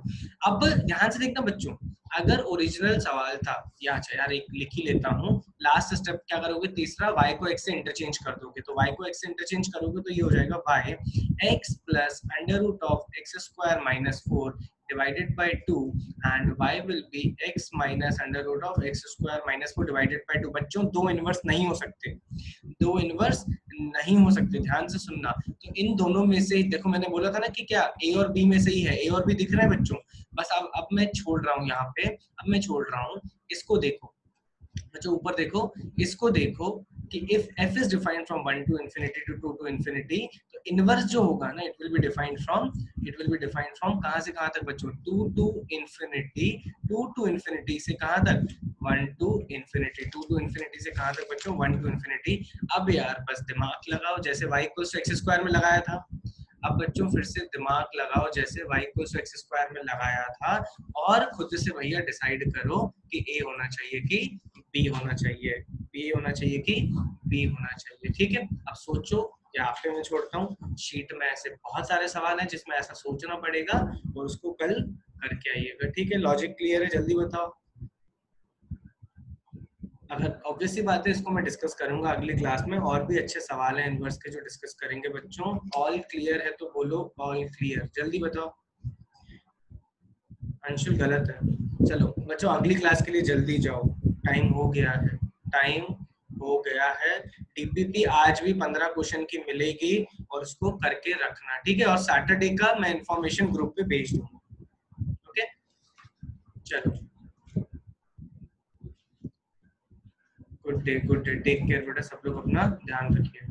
अब ध्यान से देखना बच्चों, अगर ओरिजिनल सवाल था, या अच्छा यार एक लिख ही लेता हूँ, लास्ट स्टेप क्या करोगे, तीसरा y को x से इंटरचेंज कर दोगे, तो y को x से इंटरचेंज करोगे तो ये हो जाएगा y x plus under root of x square minus 4 divided by 2 and y will be x minus under root of x square minus 4 divided by 2। बच्चों दो इनवर्स नहीं हो सकते, दो इनवर्स नहीं हो सकते, ध्यान से सुनना। तो इन दोनों में से देखो, मैंने बोला था ना कि क्या a और b में से ही है, a और b दिख रहा है बच्चों। बस अब मैं छोड़ रहा हूँ यहाँ पे, अब मैं छोड़ रहा हूँ, इसको देखो बच्चों, ऊपर देखो, इसको देखो कि if f is defined from 1 to infinity to 2 to infinity, तो इनवर्स जो होगा ना, it will be defined from कहाँ से कहाँ तक बच्चों, 2 to infinity, 2 to infinity से कहाँ तक, 1 to infinity, 2 to infinity से कहाँ तक बच्चों, 1 to infinity। अब यार बस दिमाग लगाओ, जैसे y equals to x square में लगाया था, अब बच्चों फिर से दिमाग लगाओ जैसे y equals to x square में लगाया था, और खुद से भैया डिसाइड करो कि a होना चाहिए कि b होना चाहिए, b होना चाहिए कि b होना चाहिए, ठीक है। अब सोचो, या आपके में छोड़ता हूँ, शीट में ऐसे बहुत सारे सवाल हैं जिसमें ऐसा सोचना पड़ेगा, और उसको कल करके आइएगा, ठीक है। लॉजिक क्लियर है, जल्दी बताओ। अगर ऑब्वियस सी बात है, इसको मैं डिस्कस करूंगा अगली क्लास में, और भी अच्छे सवाल हैं इनवर्स के जो डिस्कस करेंगे बच्चों। ऑल क्लियर है तो बोलो ऑल क्लियर, जल्दी बताओ। अंशुल गलत है, चलो बच्चों अगली क्लास के लिए जल्दी जाओ, टाइम हो गया है, टाइम हो गया है। टीपीपी आज भी 15 क्वेश्चन की मिलेगी, और उसको करके रखना, ठीक है। और सैटरडे का मैं इंफॉर्मेशन ग्रुप पे भेज दूंगा, ओके। चलो गुड डे, टेक केयर बेटा, सब लोग अपना ध्यान रखिए।